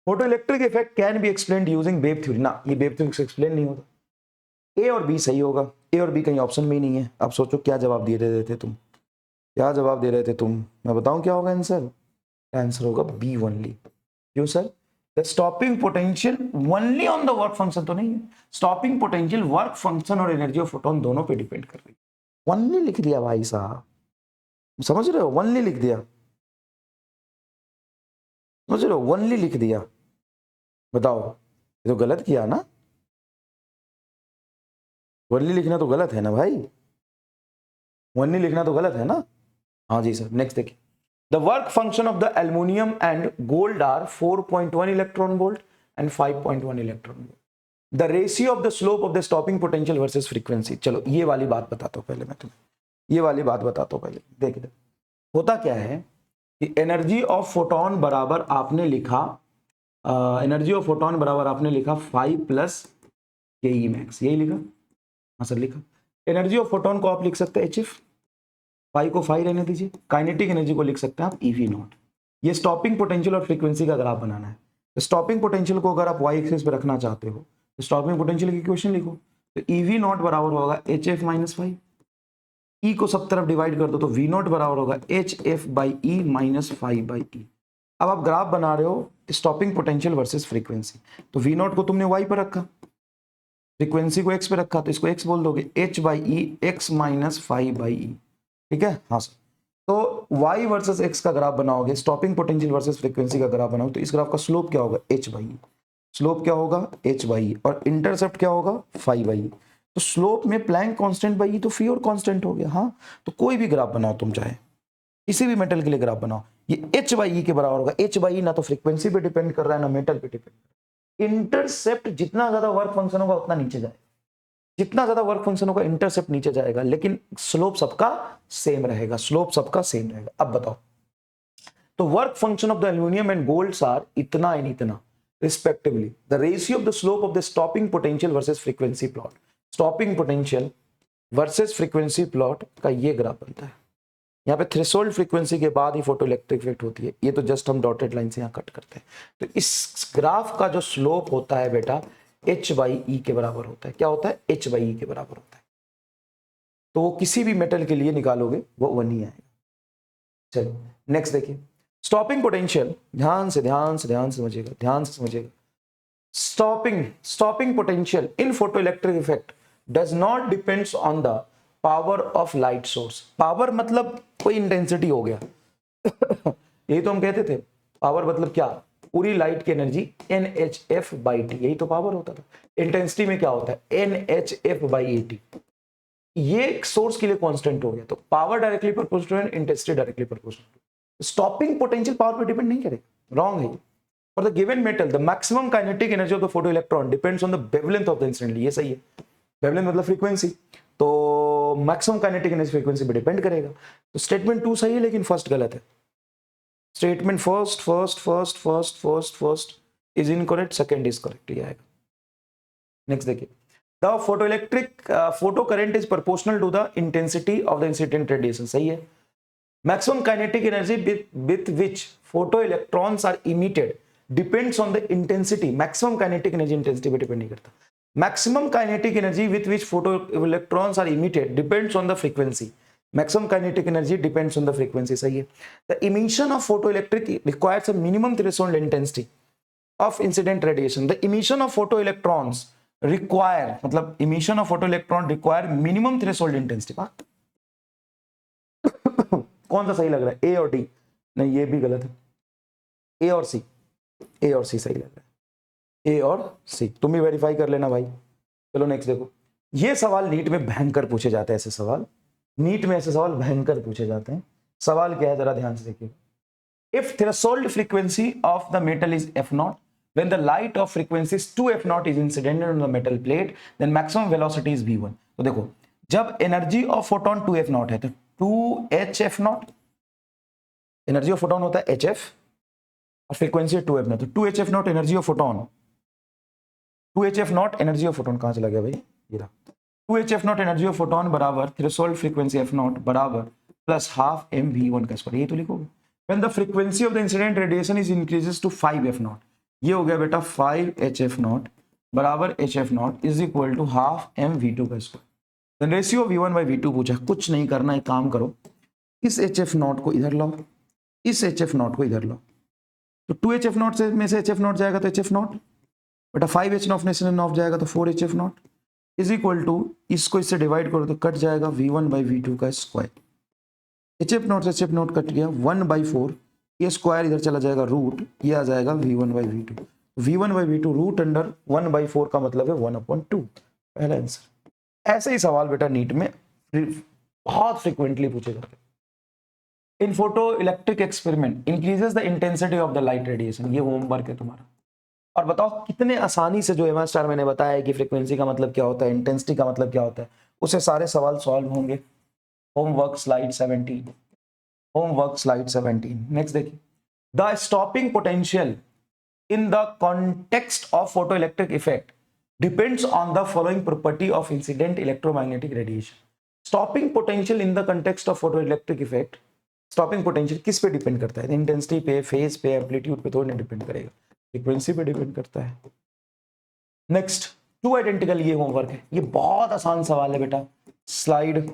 Photoelectric effect can be explained using wave theory, ना ये वेव थ्योरी से एक्सप्लेन नहीं होता। ए और बी सही होगा, ए और बी कहीं ऑप्शन में ही नहीं है। अब सोचो क्या जवाब दे रहे थे तुम, क्या जवाब दे रहे थे तुम, मैं बताऊं क्या होगा आंसर, आंसर होगा बी ओनली। क्यों sir? The stopping potential only on the work function तो नहीं है, स्टॉपिंग पोटेंशियल वर्क फंक्शन और एनर्जी ऑफ फोटोन दोनों पे डिपेंड कर रही है। ओनली लिख दिया भाई साहब, समझ रहे हो, ओनली लिख दिया, समझ रहे हो, ओनली लिख दिया। बताओ ये तो गलत किया ना, ओनली लिखना तो गलत है ना भाई, ओनली लिखना तो गलत है ना। हाँ जी सर, नेक्स्ट देखिए। The work function of the aluminium and gold are 4.1 electron volt and 5.1 electron volt. The ratio of the slope of the stopping potential versus frequency. चलो ये वाली बात बताता हूँ पहले मैं तुम्हें, ये वाली बात बताता हूँ पहले। देखिए होता क्या है कि एनर्जी ऑफ फोटोन बराबर आपने लिखा, एनर्जी ऑफ फोटोन बराबर आपने लिखा 5 प्लस के मैक्स, यही लिखा। हाँ सर लिखा। एनर्जी ऑफ फोटोन को आप लिख सकते हैं HF, फाई को फाई रहने दीजिए, काइनेटिक एनर्जी को लिख सकते हैं आप EV नॉट। ये स्टॉपिंग पोटेंशियल और फ्रीक्वेंसी का ग्राफ बनाना है। तो स्टॉपिंग पोटेंशियल को अगर आप y एक्सिस पे रखना चाहते हो तो स्टॉपिंग पोटेंशियल की इक्वेशन लिखो, तो EV नॉट बराबर होगा HF माइनस फाई, E को सब तरफ डिवाइड कर दो तो V नॉट बराबर होगा HF by E minus phi by E। अब आप ग्राफ बना रहे हो स्टॉपिंग पोटेंशियल वर्सेस फ्रीक्वेंसी, तो V नॉट को तुमने y पर रखा, फ्रीक्वेंसी को x पे रखा, तो इसको x बोल दोगे, H by E x minus phi by E। ठीक है, हाँ सर। तो y वर्सेस x का ग्राफ बनाओगे, स्टॉपिंग पोटेंशियल वर्सेस फ्रीक्वेंसी का ग्राफ बनाओगे, तो इस ग्राफ का स्लोप क्या होगा, h बाई, स्लोप क्या होगा h बाई, और इंटरसेप्ट क्या होगा फाई बाई। तो स्लोप में प्लैंक कांस्टेंट बाई तो फी और कांस्टेंट हो गया। हाँ, तो कोई भी ग्राफ बनाओ तुम, चाहे किसी भी मेटल के लिए ग्राफ बनाओ, ये h बाई के बराबर होगा। h बाई ना तो फ्रीक्वेंसी पे डिपेंड कर रहा है ना मेटल पे डिपेंड कर रहा है। इंटरसेप्ट जितना ज्यादा वर्क फंक्शन होगा उतना नीचे जाएगा, जितना ज्यादा वर्क फंक्शन होगा इंटरसेप्ट नीचे जाएगा, लेकिन स्लोप सबका सेम रहेगा, स्लोप सबका सेम रहेगा। अब बताओ, तो work function of the aluminium and gold are इतना एंड इतना respectively. The ratio of the slope of the stopping potential versus frequency plot, stopping potential versus frequency plot का ये ग्राफ बनता है। यहाँ पे थ्रेशोल्ड फ्रीक्वेंसी के बाद ही फोटो इलेक्ट्रिक इफेक्ट होती है, ये तो जस्ट हम डॉटेड लाइन से यहाँ कट करते हैं। तो इस ग्राफ का जो स्लोप होता है बेटा h बाई ई के बराबर होता है। क्या होता है, h बाई ई के बराबर होता है। तो वो किसी भी मेटल के लिए निकालोगे वो 1 ही आएगा। चलो नेक्स्ट देखिए, स्टॉपिंग पोटेंशियल, ध्यान से समझिएगा, ध्यान से समझिएगा। Stopping potential in photo electric effect does not depends on the power of light source. Power मतलब कोई इंटेंसिटी हो गया यही तो हम कहते थे, पावर मतलब क्या, पूरी लाइट की एनर्जी NHF बाई टी, यही तो पावर होता था। इंटेंसिटी में क्या होता है NHF बाई AT, ये सोर्स के लिए कांस्टेंट हो गया। तो पावर डायरेक्टली प्रोपोर्शनल है, intensity directly proportional. Stopping potential power पे डिपेंड नहीं करेगा, रॉन्ग है। For the given metal the maximum kinetic energy of the photo electron depends on the wavelength of the incident, ये सही है। वेवलेंथ मतलब frequency, तो मैक्सिमम काइनेटिक एनर्जी फ्रीक्वेंसी पे डिपेंड करेगा। तो स्टेटमेंट 2 सही है, लेकिन फर्स्ट गलत है। Statement first is incorrect, second is correct, ये आएगा। नेक्स्ट देखिए, the photo current is proportional to the intensity of the incident radiation, सही है। Maximum kinetic energy with which photo electrons are emitted depends on the intensity. Maximum kinetic energy intensity पे depend नहीं करता। Maximum kinetic energy with which photo electrons are emitted depends on the frequency. Maximum kinetic energy depends on the frequency, सही है। The emission of photoelectric requires a minimum threshold intensity of incident radiation. The emission of photoelectrons require, मतलब emission of photoelectron require minimum threshold intensity। कौन सा सही लग रहा है, A और D? नहीं, ये भी गलत है। A और C, A और C सही लग रहा है, A और C। तुम भी वेरीफाई कर लेना भाई। चलो नेक्स्ट देखो, ये सवाल नीट में भयंकर पूछे जाते हैं, ऐसे सवाल नीट में ऐसे सवाल भयंकर पूछे जाते हैं। सवाल क्या है, जरा ध्यान से देखिए। If threshold frequency of the metal is f0, when the light of frequencies 2f0 is incident on the metal plate, then maximum velocity is v1। तो देखो, जब एनर्जी ऑफ फोटोन 2f0 है तो 2hf0, एनर्जी ऑफ फोटोन होता है hf और frequency 2f0, तो 2hf0 energy of photon, 2hf0 energy of photon कहां चला गया भाई, ये रहा। 2hf0 एनर्जी ऑफ फोटोन बराबर थ्रेशोल्ड फ्रीक्वेंसी f0 बराबर प्लस हाफ mv1 का स्क्वायर, ये तो लिखोगे। When the frequency of the incident radiation is increases to 5f0, ये हो गया बेटा 5hf0 बराबर hf0 is equal to half mv2 का square. Than ratio v1 by v2 पूछा, कुछ नहीं करना, एक काम करो, इस hf0 को इधर लाओ, इस hf0 को इधर लाओ, तो 2hf0 से में से hf0 जाएगा तो hf0 बेटा 5h0 में से नॉफ जाएगा तो 4hf0 इज इक्वल टू, इसको इससे डिवाइड करो तो कट जाएगा v1 बाई v2 का स्क्वायर। hf0 से hf0 कट गया 1/4, ये स्क्वायर इधर चला जाएगा रूट, ये आ जाएगा v1 by v2। v1 by v2 root under 1/4 का मतलब है 1/2, पहला आंसर। ऐसे ही सवाल बेटा नीट में बहुत फ्रिक्वेंटली पूछे जाते हैं। In photo electric experiment increases the intensity of the light radiation, ये होमवर्क है तुम्हारा। और बताओ कितने आसानी से, जो एम स्टार मैंने बताया कि फ्रीक्वेंसी का मतलब क्या होता है, इंटेंसिटी का मतलब क्या होता है, उससे सारे सवाल सॉल्व होंगे। Homework slide 17, homework slide 17। Next देखिए, the stopping potential in the context of photo electric effect depends on the following property of incident electromagnetic radiation. Stopping potential in the context of photo electric effect, stopping potential किस पे depend करता है, intensity पे, phase पे, amplitude पे थोड़ी ना depend करेगा, फ्रीक्वेंसी पे डिपेंड करता है। नेक्स्ट 2 आइडेंटिकल, ये होमवर्क है, ये बहुत आसान सवाल है बेटा। स्लाइड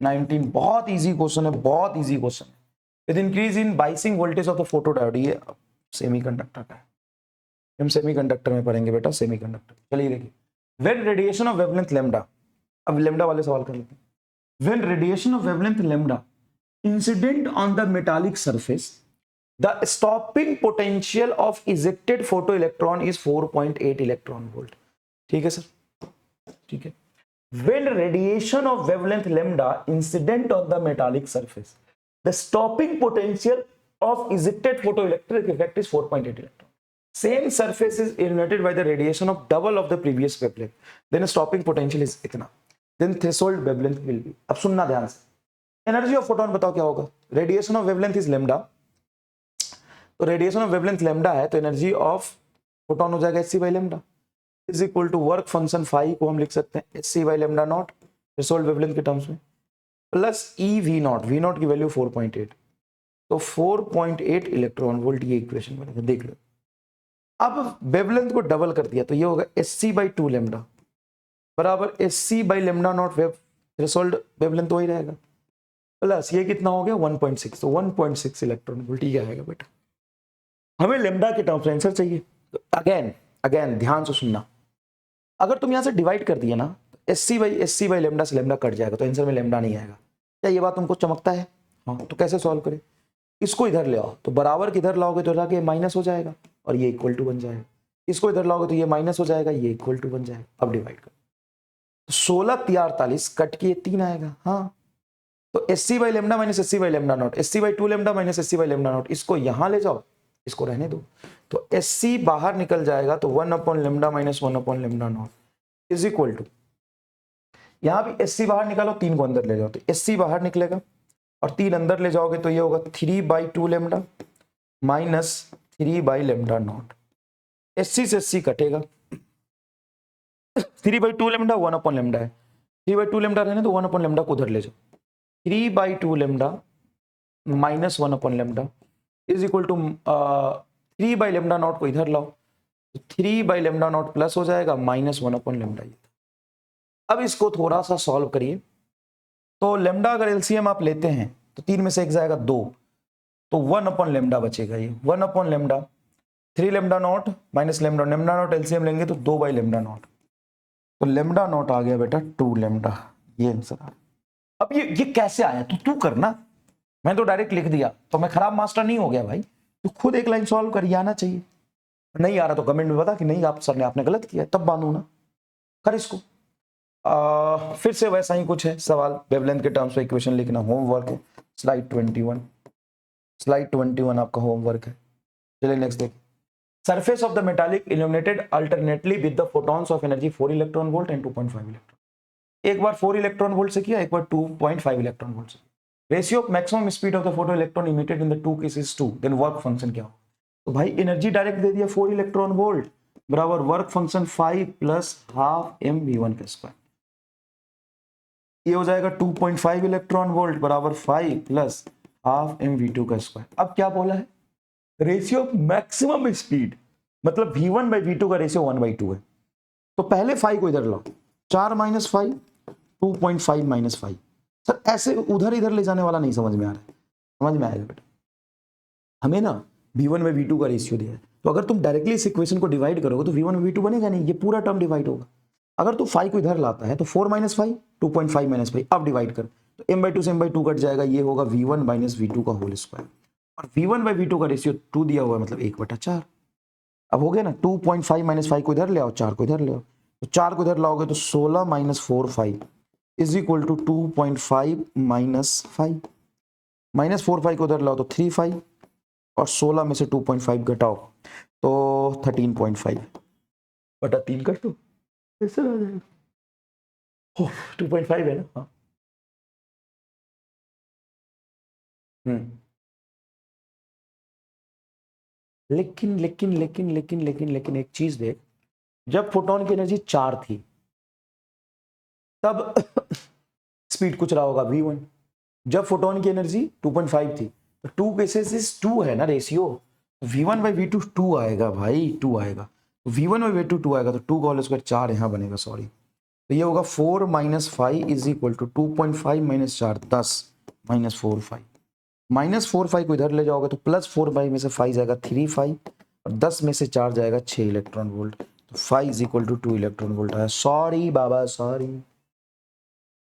19, बहुत इजी क्वेश्चन है, बहुत इजी क्वेश्चन है। With increase in biasing voltage of the photo diode, ये सेमीकंडक्टर का है, हम सेमीकंडक्टर में पढ़ेंगे बेटा, सेमीकंडक्टर। चलिए देखिए, when radiation of wavelength lambda, अब लैम्डा वाले सवाल कर लेते हैं। When radiation of wavelength lambda incident on the metallic surface the stopping potential of ejected photo electron is 4.8 electron volt. ठीक है सर, ठीक है। When radiation of wavelength lambda incident on the metallic surface, the stopping potential of ejected photoelectric effect is 4.8 electron. Same surface is illuminated by the radiation of double of the previous wavelength. Then stopping potential is इतना. Then threshold wavelength will be. अब सुनना ध्यान से. Energy of photon बताओ क्या होगा? Radiation of wavelength is lambda. तो radiation of wavelength lambda है, तो energy of photon हो जाएगा hc by lambda. Is equal to work function phi को हम लिख सकते हैं H C by lambda not threshold wavelength के टर्म्स में प्लस ई वी नॉट की वैल्यू 4.8, तो 4.8 इलेक्ट्रॉन वोल्ट ये इक्वेशन बनेगा। देख लो, अब वेवलेंथ को डबल कर दिया तो ये होगा एच सी बाई 2 लेमडा बराबर H C by lambda not wave threshold wavelength वही रहेगा, प्लस ये कितना हो गया 1.6, तो 1.6 इलेक्ट्रॉन वोल्ट ये आएगा बेटा। हमें लेमडा के टर्म्स में आंसर चाहिए। तो अगेन ध्यान से सुनना, अगर तुम यहां से डिवाइड कर दिया ना एस सी बाई लेमडा से लेमडा कट जाएगा, तो आंसर में लेमडा नहीं आएगा। क्या ये बात तुमको चमकता है? हाँ, तो कैसे सॉल्व करें? इसको इधर ले आओ, तो बराबर किधर लाओगे तो लाके माइनस हो जाएगा और ये इक्वल टू बन जाएगा। इसको इधर लाओगे तो ये माइनस हो जाएगा, ये इक्वल टू बन जाएगा। अब डिवाइड करो, तो 16 3 48 कट के 3 आएगा। हाँ, तो S C by lambda minus S C by lambda not, S C by 2 lambda minus S C by lambda not, इसको यहां ले जाओ, इसको रहने दो, तो एस सी बाहर निकल जाएगा, तो 1 upon lambda minus 1 upon lambda not is equal to, यहां भी एस सी बाहर निकालो, 3 को अंदर ले जाओ, तो एस सी बाहर निकलेगा और 3 अंदर ले जाओगे तो ये होगा 3/2 lambda minus 3 lambda not. S C से एस सी कटेगा, 3/2 लेमडा 1 अपॉन लेमडा है, 3/2 लेमडा रहने तो 1 अपॉन लेमडा को उधर ले जाओ, 3/2 lambda minus 1 upon lambda is equal to 3 lambda not को इधर लाओ, 3 लेमडा नॉट प्लस हो जाएगा माइनस 1 अपॉन लेमडा। अब इसको थोड़ा सा सॉल्व करिए, तो लेमडा अगर एलसीएम आप लेते हैं तो 3 में से 1 जाएगा 2, तो 1 अपॉन लेमडा बचेगा, ये 1 upon lambda 3 lambda not minus lambda naught LCM लेंगे तो 2 लेमडा नॉट, तो लेमडा नॉट आ गया बेटा 2 लेमडा, ये आंसर आ। अब ये कैसे आया तो तू करना, मैं तो डायरेक्ट लिख दिया, तो मैं खराब मास्टर नहीं हो गया भाई, तो खुद एक लाइन सॉल्व कर आना चाहिए। नहीं आ रहा तो कमेंट में बता कि नहीं आप सर ने आपने गलत किया, तब बांधू ना कर इसको। फिर से वैसा ही कुछ है सवाल, वेवलेंथ के टर्म्स में इक्वेशन लिखना, होमवर्क है स्लाइड 21 आपका होमवर्क है। चलिए नेक्स्ट देखिए, surface of the metallic illuminated alternately with the photons of energy 4 electron volt and 2.5 electron. एक बार 4 इलेक्ट्रॉन वोल्ट से किया, एक बार 2.5 इलेक्ट्रॉन वोल्ट से। Ratio of maximum speed of the photo electron emitted in the two cases 2, then work function क्या हो? तो भाई एनर्जी डायरेक्ट दे दिया 4 इलेक्ट्रॉन वोल्ट बराबर work function 5 plus half mv1 का स्क्वायर, ये हो जाएगा 2.5 इलेक्ट्रॉन वोल्ट बराबर 5 प्लस हाफ mv2 का स्क्वायर। अब क्या बोला है? रेशियो ऑफ मैक्सिमम स्पीड, मतलब v1 बाई v2 का रेशियो 1/2 है, तो पहले 5 को इधर लाओ, 4 माइनस 5 2.5 माइनस 5। सर ऐसे उधर इधर ले जाने वाला नहीं समझ में आ रहा है, समझ में आएगा बेटा। हमें ना v1 में v2 का रेशियो दिया है, तो अगर तुम डायरेक्टली इस इक्वेशन को डिवाइड करोगे तो v1 में v2 बनेगा नहीं, ये पूरा टर्म डिवाइड होगा। अगर तू 5 को इधर लाता है तो 4 माइनस 5 2.5 माइनस 5, अब डिवाइड कर, तो m/2 से m/2 कट जाएगा, ये होगा v1 माइनस v2 का होल स्क्वायर, और v1 बाई v2 का रेशियो 2 दिया हुआ है, मतलब 1/4। अब हो गया ना, 2.5 माइनस 5 को इधर ले आओ, 4 को इधर ले आओ, तो 4 को इधर लाओगे तो 16 minus 4 5 is equal to 2.5 minus 5, minus 4 5 को उधर लाओ तो 3 5, और 16 में से 2.5 घटाओ तो 13.5 बटा 3 कर दो, कैसे आ जाएगा? 2.5 है ना? हाँ लेकिन एक चीज देख, जब फोटोन की एनर्जी 4 थी तब स्पीड कुछ रहा होगा v1, जब फोटोन की एनर्जी 2.5 थी तो 2 केसेस 2 है ना रेशियो, v1 बाई v2 2 आएगा भाई, 2 आएगा, v1 बाई v2 2 आएगा, तो 2 का होल स्क्वायर 4 यहाँ बनेगा, सॉरी, तो ये होगा 4 minus 5 is equal to 2.5 minus 4 10 minus 4 5, minus 4 5 को इधर ले जाओगे तो प्लस 4 5 में से 5 जाएगा 3 5, और 10 में से 4 जाएगा 6 इलेक्ट्रॉन वोल्ट, तो 5 is equal to 2 electron volt आया। सॉरी बाबा सॉरी,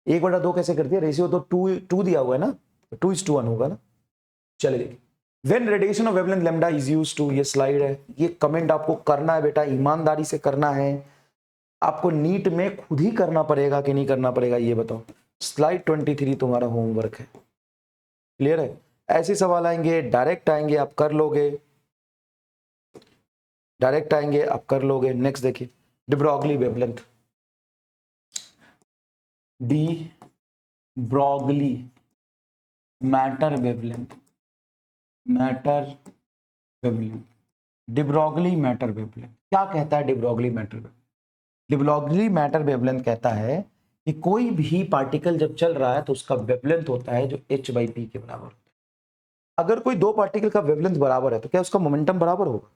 1/2 कैसे कर दिया, रेशियो तो 2 दिया हुआ है ना, 2:1 होगा ना। चलिए देखिए, when radiation of wavelength lambda is used to, ये स्लाइड है, ये कमेंट आपको करना है बेटा, ईमानदारी से करना है। आपको नीट में खुद ही करना पड़ेगा कि नहीं करना पड़ेगा ये बताओ। स्लाइड 23 तुम्हारा होमवर्क है, क्लियर है। ऐसे सवाल आएंगे, डायरेक्ट आएंगे, आप कर लोगे, डायरेक्ट आएंगे आप कर लोगे। नेक्स्ट देखिए, D Broglie wavelength, de Broglie matter wavelength, matter wavelength, de Broglie matter wavelength क्या कहता है? De Broglie matter wavelength, de Broglie matter wavelength कहता है कि कोई भी पार्टिकल जब चल रहा है तो उसका वेवलेंथ होता है जो h/p के बराबर होता है। अगर कोई दो पार्टिकल का वेवलेंथ बराबर है तो क्या उसका मोमेंटम बराबर होगा?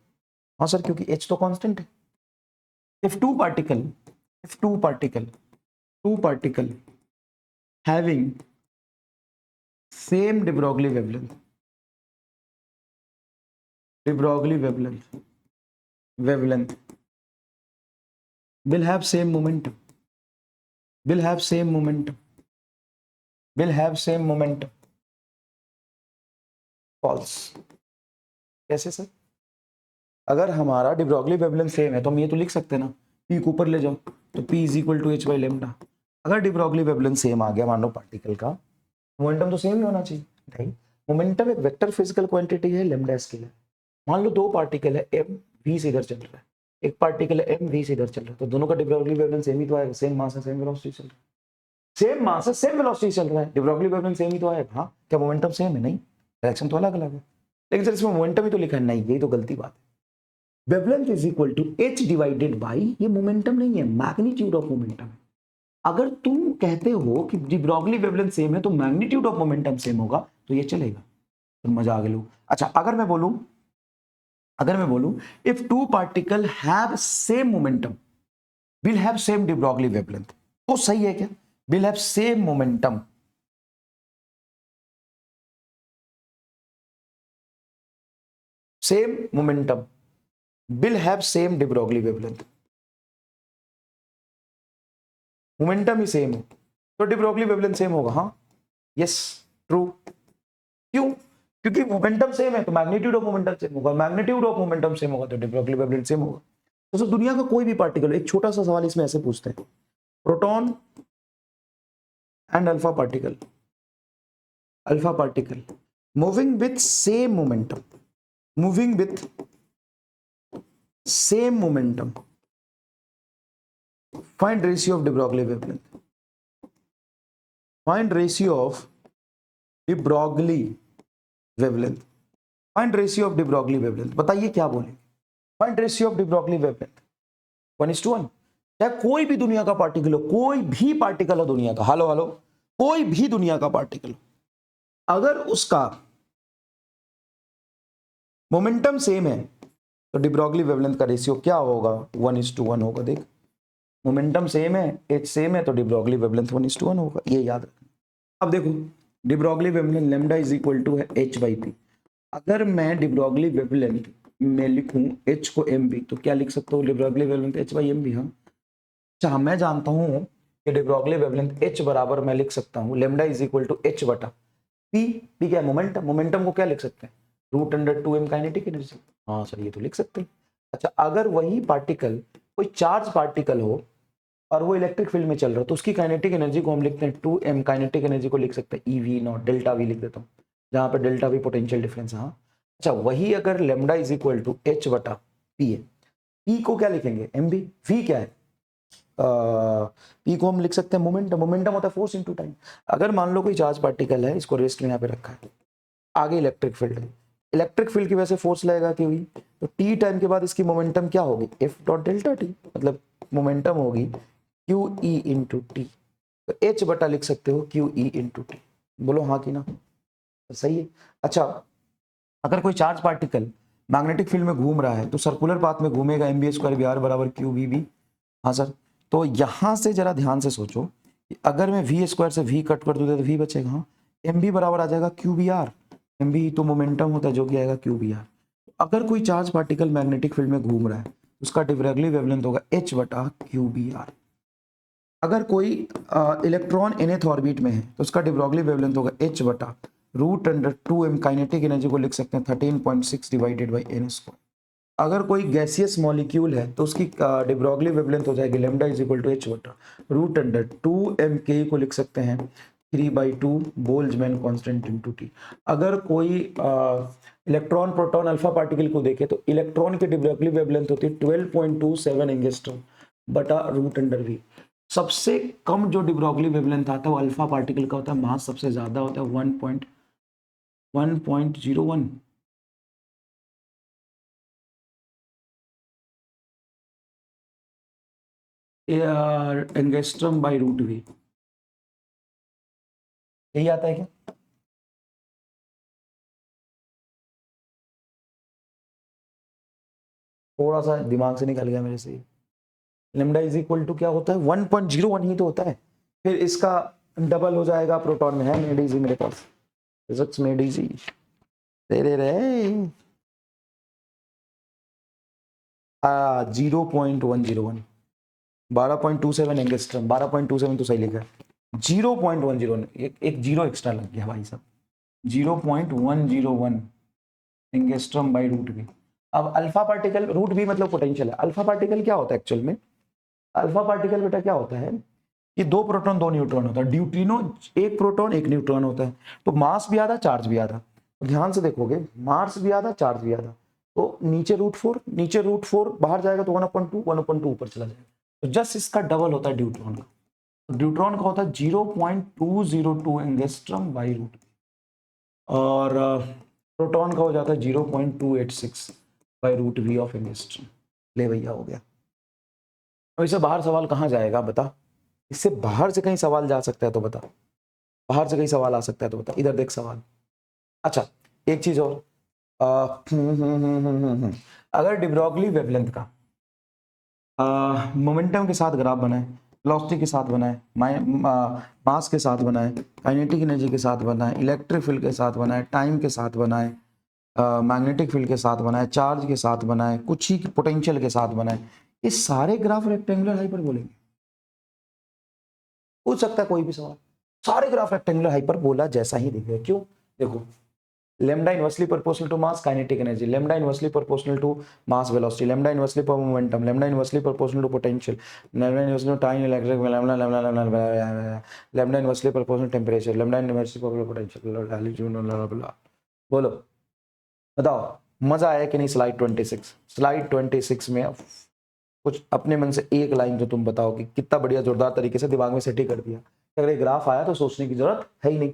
हाँ सर, क्योंकि h तो कांस्टेंट है। If two particle having same D Broglie wavelength, D Broglie wavelength will have same momentum, will have same momentum, false। कैसे सर? अगर हमारा डी ब्रॉगली वेवलेंथ सेम है तो हम ये तो लिख सकते हैं ना, p को ऊपर ले जाओ तो p is equal to h by lambda. अगर डी ब्रॉगली वेवलेंथ सेम आ गया, मान लो पार्टिकल का मोमेंटम तो सेम ही होना चाहिए। नहीं, मोमेंटम एक वेक्टर फिजिकल क्वांटिटी है, लेमडा स्केलर। मान लो दो पार्टिकल है, m v से इधर चल रहा है, एक पार्टिकल है m v से इधर चल रहा है, तो दोनों का डी ब्रॉगली वेवलेंथ सेम ही तो आएगा। सेम मास है, सेम वेलोसिटी चल रहा है, सेम मास है, सेम वेलोसिटी चल रहा है, डी ब्रॉगली वेवलेंथ सेम ही तो आएगा। हाँ, क्या मोमेंटम सेम है? नहीं, डायरेक्शन तो अलग अलग है। लेकिन सर इसमें मोमेंटम ही तो लिखा है। नहीं, यही तो गलती बात है। Wavelength is equal to h divided by, ये मोमेंटम नहीं है, मैग्नीट्यूड ऑफ मोमेंटम है। अगर तुम कहते हो कि डी ब्रॉगली वेवलेंथ सेम है तो मैग्नीट्यूड ऑफ मोमेंटम सेम होगा तो ये चलेगा, तो मजा आ गया। अच्छा, अगर मैं बोलूं if two particle have same momentum will have same D Broglie wavelength, तो सही है क्या? Will have same momentum, will have same D Broglie wavelength. Momentum he same है तो डी ब्रॉगली वेवलेंथ सेम होगा। हाँ, यस, ट्रू। क्यों? क्योंकि मोमेंटम सेम है तो मैग्नीट्यूड ऑफ मोमेंटम सेम होगा, मैग्नीट्यूड ऑफ मोमेंटम सेम होगा तो डी ब्रॉगली वेवलेंथ सेम होगा। तो दुनिया का कोई भी पार्टिकल, एक छोटा सा सवाल इसमें ऐसे पूछते हैं, proton and alpha particle moving with same momentum, find ratio of de Broglie wavelength, find ratio of de Broglie wavelength, बताइए क्या बोलेंगे? Find ratio of de Broglie wavelength 1:1। चाहे कोई भी दुनिया का पार्टिकल हो, कोई भी पार्टिकल हो दुनिया का, हेलो कोई भी दुनिया का पार्टिकल हो, अगर उसका मोमेंटम सेम है तो डी ब्रॉगली वेवलेंथ का रेशियो क्या होगा? 1:1 होगा। देख, मोमेंटम सेम है, एच सेम है तो डी ब्रॉगली वेवलेंथ 1:1 होगा, ये याद रखना। अब देखो, de Broglie wavelength lambda is equal to है h/p। अगर मैं डी ब्रॉगली वेवलेंथ में लिखूं h को mv तो क्या लिख सकता हूँ? D Broglie wavelength h/mv। हाँ, अच्छा, मैं जानता हूं कि डी ब्रॉगली वेवलेंथ h बराबर मैं लिख सकता हूं lambda is equal to h बटा p। p क्या है? मोमेंटम को क्या लिख सकते हैं? √2m kinetic energy. हाँ सर, ये तो लिख सकते हैं। अच्छा, अगर वही पार्टिकल कोई चार्ज पार्टिकल हो और वो इलेक्ट्रिक फील्ड में चल रहा है तो उसकी काइनेटिक एनर्जी को हम लिखते हैं 2m, काइनेटिक एनर्जी को लिख सकते हैं EV0, डेल्टा V लिख देता हूँ, जहां पर डेल्टा V पोटेंशियल डिफरेंस है। हाँ, अच्छा, वही अगर lambda is equal to h बटा p है, p को क्या लिखेंगे? mv। v क्या है? p को हम लिख सकते हैं मोमेंटम होता है फोर्स इनटू टाइम। अगर मान लो कोई चार्ज पार्टिकल है, इसको रेस्ट में यहाँ पे रखा है, आगे इलेक्ट्रिक फील्ड है, इलेक्ट्रिक फील्ड की वजह से फोर्स लगेगा कि हुई, तो t टाइम के बाद इसकी मोमेंटम क्या होगी? f डॉट डेल्टा t, मतलब मोमेंटम होगी QE इंटू टी। तो h बटा लिख सकते हो QE इंटू टी। बोलो हाँ कि ना? तो सही है। अच्छा, अगर कोई चार्ज पार्टिकल मैग्नेटिक फील्ड में घूम रहा है तो सर्कुलर पाथ में घूमेगा, mv² बराबर QVB। हाँ सर, तो यहां से जरा ध्यान से सोचो कि अगर मैं v² से v कट कर दूं तो v बचेगा। हाँ, mv बराबर आ जाएगा QBR, mv तो मोमेंटम होता है जो कि आएगा QBR। अगर कोई चार्ज पार्टिकल मैग्नेटिक फील्ड में घूम रहा है उसका डी ब्रॉगली वेवलेंथ होगा h बटा QBR। अगर कोई इलेक्ट्रॉन nth ऑर्बिट में है तो उसका डी ब्रॉगली वेवलेंथ होगा h बटा root under 2m kinetic energy को लिख सकते हैं 13.6 डिवाइडेड बाई n स्क्वायर। अगर कोई गैसियस मॉलिक्यूल है तो उसकी डिब्रोगली वेवलेंथ हो जाएगी lambda is equal to h बटा रूट अंडर 2m को लिख सकते हैं 3/2 बोल्ट्जमैन कांस्टेंट इनटू t। अगर कोई इलेक्ट्रॉन प्रोटॉन अल्फा पार्टिकल को देखे तो इलेक्ट्रॉन की डिब्रोगली वेवलेंथ होती है 12.27 एंगस्ट्रॉम बटा रूट अंडर v। सबसे कम जो डिब्रोगली वेवलेंथ आता है वो अल्फा पार्टिकल का होता है, मास सबसे ज्यादा होता है 1.01 एंगस्ट्रॉम बाई रूट वी। यही आता है क्या? थोड़ा सा दिमाग से निकल गया मेरे से। लैम्डा इज इक्वल टू क्या होता है 1.01 ही तो होता है, फिर इसका डबल हो जाएगा प्रोटॉन में। है मेड इजी मेरे पास, फिजिक्स मेड इजी तेरे रे। 0.101 12.27 एंगस्ट्रॉम 12.27 तो सही लिखा है। 0.101 एक जीरो एक्स्ट्रा लग गया भाई साहब। 0.101 एंगस्ट्रॉम बाई रूट वी। अब अल्फा पार्टिकल, रूट वी मतलब पोटेंशियल है। अल्फा पार्टिकल क्या होता है एक्चुअल में? अल्फा पार्टिकल बेटा क्या होता है कि 2 प्रोटॉन 2 न्यूट्रॉन होता है। ड्यूट्रिनो 1 प्रोटॉन 1 न्यूट्रॉन होता है, तो मास भी आधा चार्ज भी आधा। तो ध्यान से देखोगे मास भी आधा चार्ज भी आधा, तो नीचे रूट फोर बाहर जाएगा तो 1/2 ऊपर चला जाएगा। तो जस्ट इसका डबल होता है ड्यूट्रॉन का। तो ड्यूट्रॉन का होता है 0.202 एंगस्ट्रॉम बाई रूट, और प्रोटॉन का हो जाता है 0.286 by root v of angstrom. ले भैया हो गया। अब इससे बाहर सवाल कहाँ जाएगा बता? इससे बाहर से कहीं सवाल जा सकता है तो बता, बाहर से कहीं सवाल आ सकता है तो बता। इधर देख सवाल। अच्छा एक चीज और, अगर डिब्रोगली वेवलेंथ का मोमेंटम के साथ ग्राफ बनाए, वेलोसिटी के साथ बनाए, मास के साथ बनाए, काइनेटिक एनर्जी के साथ बनाए, इलेक्ट्रिक फील्ड के साथ बनाए, टाइम के साथ बनाए, मैग्नेटिक फील्ड के साथ बनाए, चार्ज के साथ बनाए, कुछ ही पोटेंशियल के साथ बनाए, ये सारे ग्राफ रेक्टेंगुलर हाइपर बोलेंगे। पूछ सकता है कोई भी सवाल, सारे ग्राफ रेक्टेंगुलर हाइपरबोला जैसा ही दिखेगा। क्यों? देखो lambda inversely proportional to mass kinetic energy, lambda inversely proportional to mass velocity, lambda inversely per momentum, lambda inversely proportional to potential, lambda inversely to time electric, lambda inversely proportional to temperature, lambda inversely proportional to potential। बोलो बताओ मजा आया कि नहीं? Slide 26, slide 26 में कुछ अपने मन से एक लाइन तो तुम बताओ कि कितना बढ़िया जोरदार तरीके से दिमाग में सेट ही कर दिया। अगर ये ग्राफ आया तो सोचने की जरूरत है ही नहीं,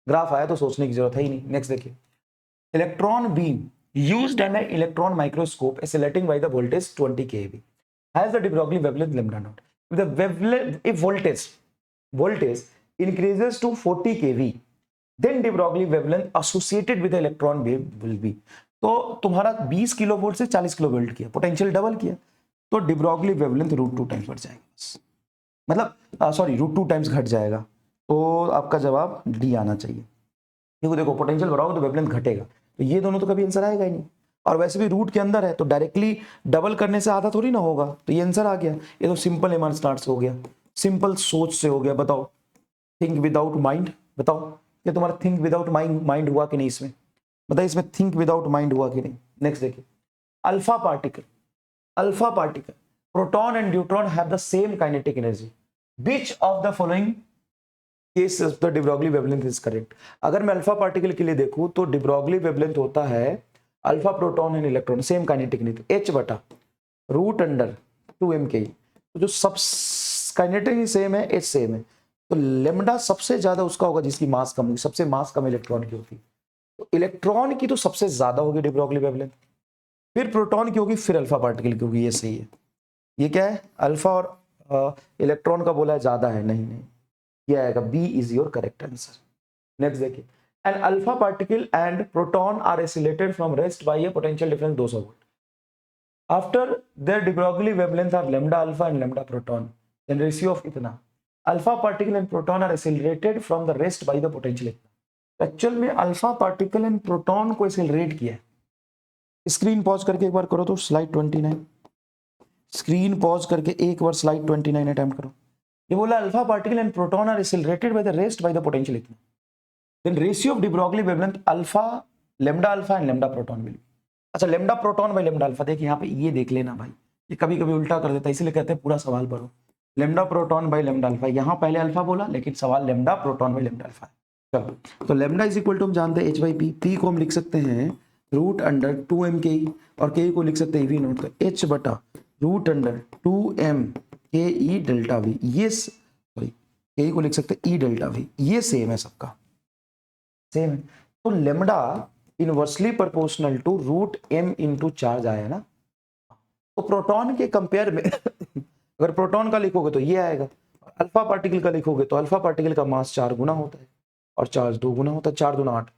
ग्राफ आया तो सोचने की जरूरत है ही नहीं। नेक्स्ट देखिए, electron beam used in an electron microscope oscillating by the voltage 20 keV has the de Broglie wavelength lambda naught. If the wavelength, if voltage increases to 40 keV, then de Broglie wavelength associated with the electron beam will be। तो तुम्हारा 20 kilo volt से 40 kilo volt किया, potential double किया, तो de Broglie wavelength √2 times बढ़ जाएगा, बस मतलब सॉरी √2 टाइम्स घट जाएगा। तो आपका जवाब डी आना चाहिए, क्योंकि देखो पोटेंशियल बढ़ाओगे तो वेवलेंथ घटेगा, तो ये दोनों तो कभी आंसर आएगा ही नहीं। और वैसे भी रूट के अंदर है तो डायरेक्टली डबल करने से आधा थोड़ी ना होगा, तो ये आंसर आ गया। ये तो सिंपल एमआर स्टार्ट हो गया, सिंपल सोच से हो गया। बताओ थिंक विदाउट माइंड, बताओ ये तुम्हारा थिंक विदाउट माइंड हुआ कि नहीं इसमें? बताइए इसमें थिंक विदाउट माइंड हुआ कि नहीं? नेक्स्ट देखिए, alpha particle proton and neutron have the same kinetic energy, which of the following case the de Broglie wavelength is correct। अगर मैं अल्फा पार्टिकल के लिए देखूं तो de Broglie wavelength होता है alpha proton and electron same kinetic energy h बटा root under 2m के। तो जो सब काइनेटिक सेम है, h सेम है, तो लेमडा सबसे ज्यादा उसका होगा जिसकी मास कम होगी, सबसे मास कम इलेक्ट्रॉन की होती है। तो इलेक्ट्रॉन की तो सबसे ज्यादा होगी de Broglie wavelength, फिर प्रोटॉन की होगी, फिर अल्फा पार्टिकल की होगी। ये सही है। ये क्या है? अल्फा और इलेक्ट्रॉन का बोला है ज्यादा है, नहीं ये आएगा, B is your correct answer. Next देखिए, an alpha particle and proton are isolated from rest by a potential difference 200 volt. After their de Broglie wavelength are lambda alpha and lambda proton, then ratio of इतना, alpha particle and proton are isolated from the rest by the potential इतना। Actual में alpha particle and proton को accelerate किया है। Screen pause करके एक बार करो तो स्लाइड 29, स्क्रीन पॉज करके एक बार स्लाइड 29 अटेम्प्ट करो। ये बोला alpha particle and proton are accelerated by the rest by the potential इतना। Then ratio of de Broglie wavelength alpha lambda alpha and lambda proton will. अच्छा lambda proton by lambda alpha, देखिए यहाँ पे ये देख लेना भाई, ये कभी कभी उल्टा कर देता है, इसलिए कहते हैं पूरा सवाल पढ़ो। Lambda proton by lambda alpha, यहाँ पहले अल्फा बोला लेकिन सवाल lambda proton by lambda alpha है। चलो तो लेमडा इज इक्वल टू हम जानते हैं एच बाई पी, पी को हम लिख सकते हैं रूट अंडर 2m के ई, और के को लिख सकते हैं वी नोट, तो एच बटा रूट अंडर 2m के ई डेल्टा वी, ये सॉरी के को लिख सकते हैं ई डेल्टा वी, ये सेम है, सबका सेम है। तो lambda inversely proportional to root m into charge आया ना, तो प्रोटॉन के कंपेयर में अगर प्रोटॉन का लिखोगे तो ये आएगा, अल्फा पार्टिकल का लिखोगे तो अल्फा पार्टिकल का मास 4 गुना होता है और चार्ज 2 गुना होता है, 4 दूना 8,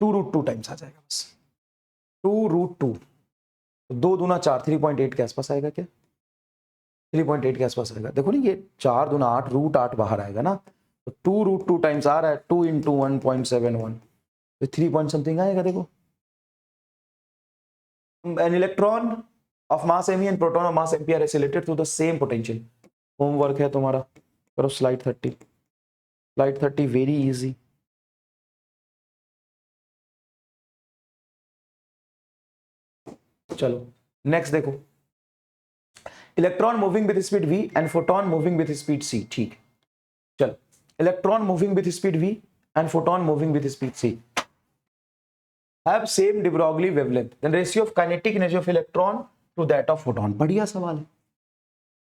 2√2 टाइम्स आ जाएगा बस, 2√2, 2 दूना 4, 3.8 के आसपास आएगा क्या, 3.8 के आसपास आएगा। देखो नहीं, ये 4 दूना 8, √8 बाहर आएगा ना, तो 2√2 टाइम्स आ रहा है, 2 इंटू 1.71, तो 3 पॉइंट समथिंग आएगा। देखो an electron of mass m and proton of mass mp are related to the same potential। Homework है तुम्हारा, करो स्लाइड 30, स्लाइड 30 वेरी इजी। चलो नेक्स्ट देखो, electron moving with speed v and photon moving with speed c। ठीक, चलो electron moving with speed v and photon moving with speed c have same de Broglie wavelength, then ratio of kinetic energy of electron to that of photon। बढ़िया सवाल है,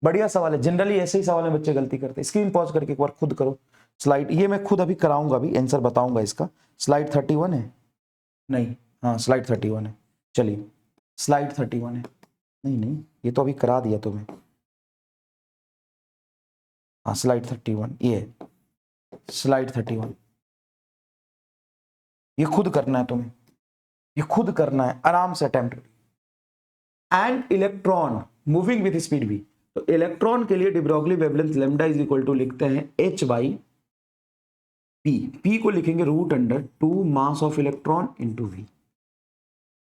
बढ़िया सवाल है। Generally ऐसे ही सवाल में बच्चे गलती करते हैं। स्क्रीन पॉज करके एक बार खुद करो स्लाइड, ये मैं खुद अभी कराऊंगा, अभी आंसर बताऊंगा इसका। स्लाइड 31 है, नहीं हाँ स्लाइड 31 है, चलिए स्लाइड 31 है, नहीं नहीं ये तो अभी करा दिया तुम्हें, हाँ स्लाइड 31 ये है, स्लाइड 31 ये खुद करना है तुम्हें, ये खुद करना है, आराम से attempt. And electron moving with speed v, तो इलेक्ट्रॉन के लिए de Broglie wavelength lambda is equal to लिखते हैं h बाई पी, पी को लिखेंगे root under 2 mass of electron into v।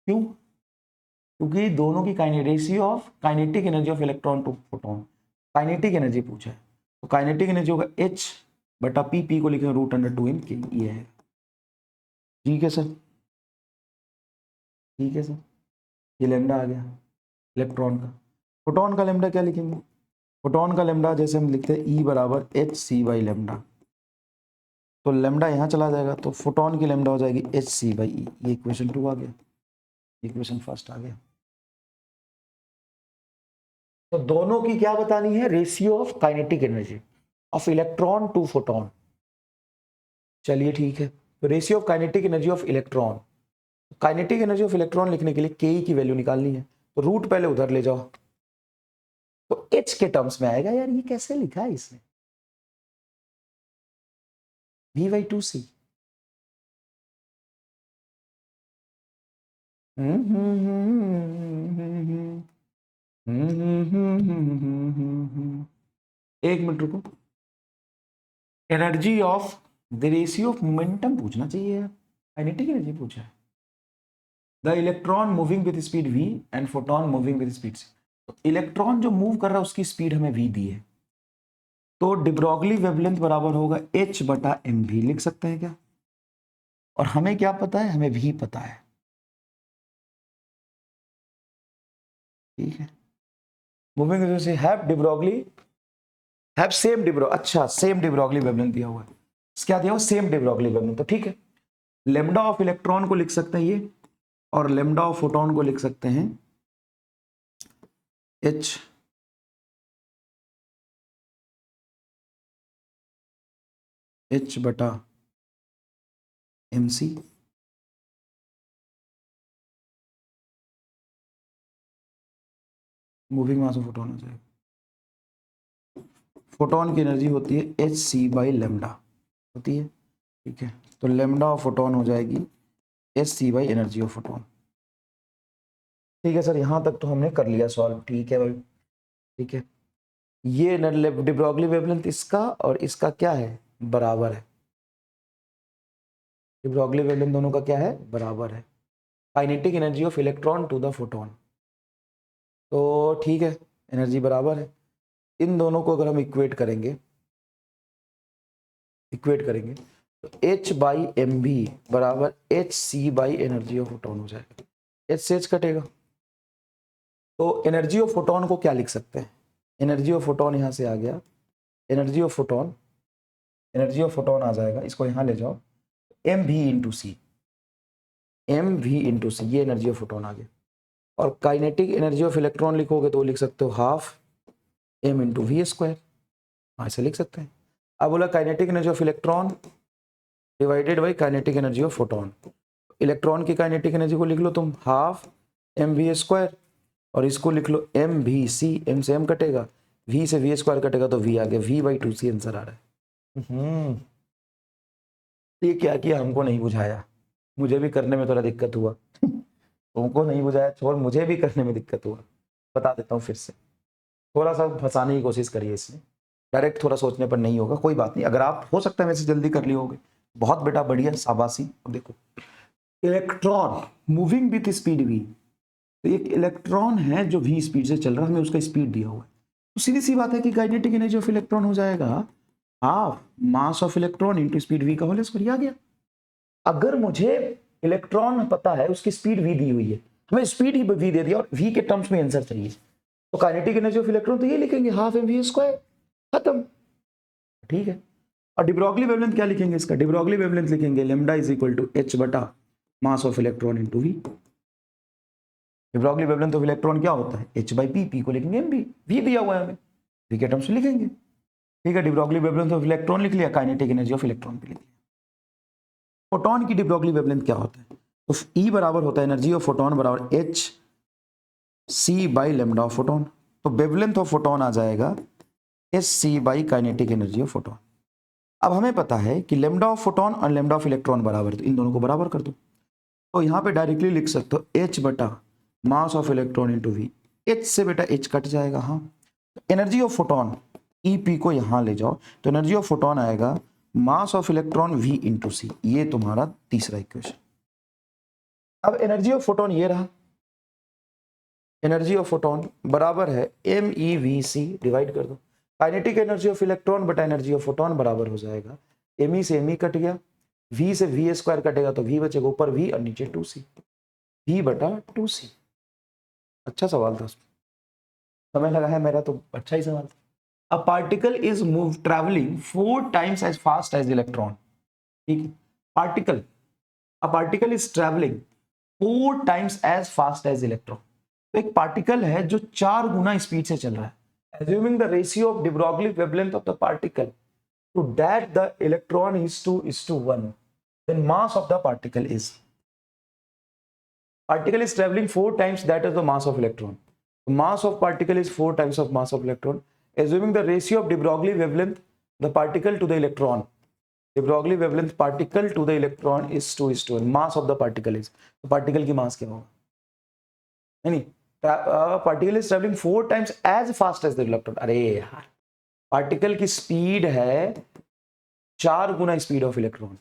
क्यों? क्योंकि दोनों की ratio of kinetic energy of electron to photon, kinetic energy पूछा है, तो काइनेटिक एनर्जी होगा h बटा पी, पी को लिखेंगे रूट अंडर 2m के, ये है। ठीक है सर, ठीक है सर, ये लेमडा आ गया इलेक्ट्रॉन का। फोटोन का लेमडा क्या लिखेंगे? फोटोन का लेमडा जैसे हम लिखते हैं ई बराबर एच सी बाई लेमडा, तो लेमडा यहाँ चला जाएगा, तो फोटोन की लेमडा हो जाएगी एच सी बाई ई। ये इक्वेशन 2 आ गया, इक्वेशन फर्स्ट आ गया। तो दोनों की क्या बतानी है? Ratio of kinetic energy of electron to photon. चलिए ठीक है, तो ratio of kinetic energy of electron, kinetic energy of electron लिखने के लिए के की वैल्यू निकालनी है, तो रूट पहले उधर ले जाओ, तो एच के टर्म्स में आएगा। यार ये कैसे लिखा है इसने? v/2c। एक मिनट रुको, energy of the ratio of momentum पूछना चाहिए यार, काइनेटिक एनर्जी पूछा है। The electron moving with speed v and photon moving with speed c। तो इलेक्ट्रॉन जो मूव कर रहा है उसकी स्पीड हमें v दी है, तो डी ब्रॉगली वेवलेंथ बराबर होगा h बटा एम भी, लिख सकते हैं क्या? और हमें क्या पता है? हमें v पता है। ठीक है, मूविंग विद से have de Broglie have same de Broglie, अच्छा सेम डी ब्रॉगली वेवलेंथ दिया हुआ है, क्या दिया हुआ? Same D Broglie wavelength. तो ठीक है, लेमडा ऑफ इलेक्ट्रॉन को लिख सकते हैं ये, और लेमडा ऑफ फोटोन को लिख सकते हैं h h बटा mc, moving mass of photon हो जाएगा। फोटोन की एनर्जी होती है एच सी बाई लेमडा होती है, ठीक है, तो लेमडा ऑफ फोटोन हो जाएगी h C by energy of photon. ठीक है सर, यहां तक तो हमने कर लिया सॉल्व। ठीक है भाई, ठीक है, ये डी ब्रॉगली वेवलेंथ इसका और इसका क्या है? बराबर है। डी ब्रॉगली वेवलेंथ दोनों का क्या है? बराबर है। Kinetic energy of electron to the photon, तो ठीक है एनर्जी बराबर है। इन दोनों को अगर हम इक्वेट करेंगे तो एच बाई एम बी बराबर H C by energy of photon हो जाएगा। एच से एच कटेगा तो एनर्जी ऑफ फोटोन को क्या लिख सकते हैं, एनर्जी ऑफ फोटोन यहाँ से आ गया, energy of photon, energy of photon आ जाएगा, इसको यहाँ ले जाओ, M V into C, M V into C, ये एनर्जी ऑफ फोटोन आ गया। और काइनेटिक एनर्जी ऑफ इलेक्ट्रॉन लिखोगे तो लिख सकते हो half m into v square, ऐसे लिख सकते हैं। अब बोला kinetic energy of electron divided by kinetic energy of photon, electron की काइनेटिक एनर्जी को लिख लो तुम हाफ एम वी स्क्वायर, और इसको लिख लो एम वी सी, एम से एम कटेगा, वी से वी स्क्वायर कटेगा तो वी आ गया, V by two C answer आ रहा है। ये क्या किया हमको नहीं बुझाया, मुझे भी करने में थोड़ा दिक्कत हुआ तुमको नहीं बुझाया छोड़, मुझे भी करने में दिक्कत हुआ। बता देता हूँ फिर से, थोड़ा सा फंसाने की कोशिश करिए इसमें, डायरेक्ट थोड़ा सोचने पर नहीं होगा, कोई बात नहीं। अगर आप हो सकता है वैसे जल्दी कर लिए होगे, बहुत बेटा बढ़िया, शाबाशी। अब देखो electron moving with speed v, तो एक इलेक्ट्रॉन है जो वी स्पीड से चल रहा है, हमें उसका स्पीड दिया हुआ है, तो सीधी सी बात है कि काइनेटिक एनर्जी ऑफ इलेक्ट्रॉन हो जाएगा half mass of electron into speed v का होल स्क्वायर, आ गया। अगर मुझे इलेक्ट्रॉन पता है उसकी स्पीड वी दी हुई है, हमें स्पीड ही वी दे दिया और वी के टर्म्स में आंसर चाहिए, तो काइनेटिक एनर्जी ऑफ इलेक्ट्रॉन तो ये लिखेंगे हाफ एम वी स्क्वायर, खत्म, ठीक है। और डिब्रोगली वेवलेंथ क्या लिखेंगे इसका, डिब्रोगली वेवलेंथ लिखेंगे lambda is equal to H बटा mass of electron into V. De Broglie wavelength of electron क्या होता है, एच बाई पी, पी को लिखेंगे एम बी, वी दिया हुआ है हमें, वी के टर्म्स में लिखेंगे, ठीक है। डिब्रोगली वेवलेंथ ऑफ इलेक्ट्रॉन लिख लिया, काइनेटिक एनर्जी ऑफ इलेक्ट्रॉन भी लिख लिया। फोटोन की डिब्रोगली वेवलेंथ क्या होता है, तो ई बराबर होता है एनर्जी ऑफ फोटोन बराबर H C by lambda of photon, तो वेवलेंथ ऑफ फोटोन आ जाएगा h C by kinetic energy of photon. अब हमें पता है कि लेमडा ऑफ फोटोन और लेमडा ऑफ इलेक्ट्रॉन बराबर, तो इन दोनों को बराबर कर दो, तो यहाँ पे डायरेक्टली लिख सकते हो एच बटा mass of electron into V, H से बेटा एच कट जाएगा, हाँ। Energy of photon E P को यहाँ ले जाओ, तो एनर्जी ऑफ फोटोन आएगा mass of electron V into C, ये तुम्हारा तीसरा इक्वेशन। अब एनर्जी ऑफ फोटोन ये रहा, एनर्जी ऑफ फोटोन बराबर है एम ई वी सी, डिवाइड कर दो, काइनेटिक एनर्जी ऑफ इलेक्ट्रॉन बटा एनर्जी ऑफ फोटोन बराबर हो जाएगा एम ई से एम ई कट गया, वी से वी स्क्वायर कटेगा तो वी बचेगा, ऊपर वी और नीचे टू सी, वी बटा टू सी। अच्छा सवाल था, समय लगा है मेरा तो अच्छा ही सवाल था। A particle is move traveling 4 times as fast as electron, ठीक है। Particle, a particle is traveling 4 times as fast as electron, तो एक पार्टिकल है जो 4 गुना स्पीड से चल रहा है। Assuming the ratio of de Broglie wavelength of the particle to that the electron is to 1, then mass of the particle is, particle is traveling 4 times that is the mass of electron, the mass of particle is 4 times of mass of electron. Assuming the ratio of de Broglie wavelength the particle to the electron, de Broglie wavelength particle to the electron is 2:1, mass of the particle is, तो particle की mass क्या होगा, नहीं particle is traveling 4 times as fast as the electron, अरे यार particle की speed है 4 गुना speed of electron,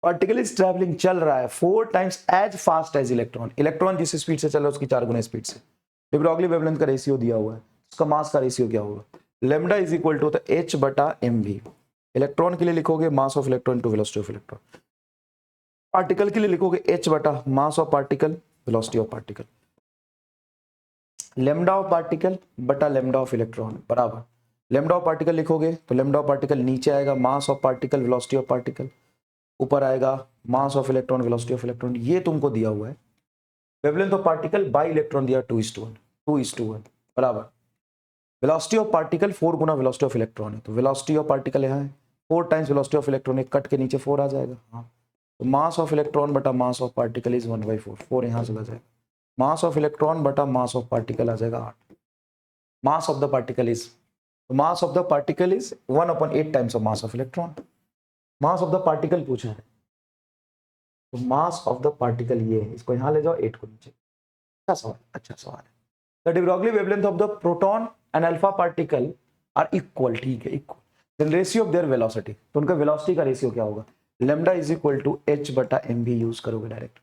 particle is traveling चल रहा है 4 times as fast as electron, electron जिस स्पीड से चल रहा है उसकी 4 गुना स्पीड से, de Broglie wavelength का रेशियो दिया हुआ है, उसका मास का रेशियो क्या होगा, लेमडा इज इक्वल टू होता है एच बटा एम वी, इलेक्ट्रॉन के लिए लिखोगे mass of electron to velocity of electron, particle के लिए लिखोगे एच बटा mass of particle velocity of particle, lambda of particle बटा लेमडा ऑफ इलेक्ट्रॉन बराबर, लेमडा ऑफ पार्टिकल लिखोगे तो लेमडा ऑफ पार्टिकल नीचे आएगा mass of particle velocity of particle, ऊपर आएगा mass of electron velocity of electron, ये तुमको दिया हुआ है। Wavelength of particle by electron दिया 2:1 बराबर, velocity of particle 4 Guna velocity of electron है, तो वेलोसिटी ऑफ पार्टिकल यहाँ है 4 टाइम्स वेलोसिटी ऑफ इलेक्ट्रॉन, एक कट के नीचे 4 आ जाएगा, हाँ। तो मास ऑफ इलेक्ट्रॉन बटा मास ऑफ पार्टिकल इज 1/4, 4 यहाँ चला जाएगा, मास ऑफ इलेक्ट्रॉन बटा मास ऑफ पार्टिकल आ जाएगा 8, mass of the particle is, mass of the particle is 1/8 times of mass of electron, mass of the particle पूछा है, तो मास ऑफ द पार्टिकल ये है, इसको यहाँ ले जाओ 8 को नीचे, अच्छा सवाल है। द de Broglie wavelength of the proton and alpha particle are equal, ठीक है equal, then ratio of their velocity, तो उनका वेलोसिटी का रेशियो क्या होगा, lambda is equal to H बटा एम वी यूज करोगे डायरेक्ट,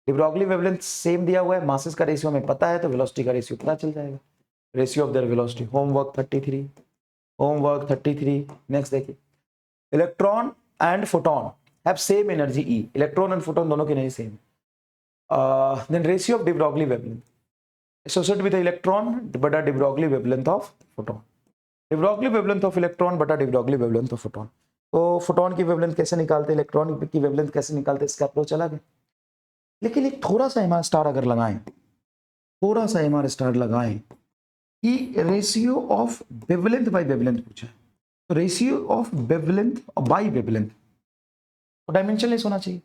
de Broglie wavelength सेम दिया हुआ है, मासेस का रेशियो हमें पता है तो वेलोसिटी का रेशियो पता चल जाएगा, ratio of their velocity, homework 33, next देखिए, electron and photon have same energy E, electron and photon दोनों की energy same. Then ratio of de Broglie wavelength associated with the electron बटा de Broglie wavelength of photon, de Broglie wavelength of electron बटा de Broglie wavelength of photon। तो photon की wavelength कैसे निकालते, electron की wavelength कैसे निकालते, इसका अप्रोच अलग है। लेकिन एक थोड़ा सा एमआर स्टार अगर लगाएं, थोड़ा सा एमआर स्टार लगाएं कि ratio of wavelength by wavelength पूछा है, तो ratio of wavelength by wavelength तो डायमेंशनलेस होना चाहिए।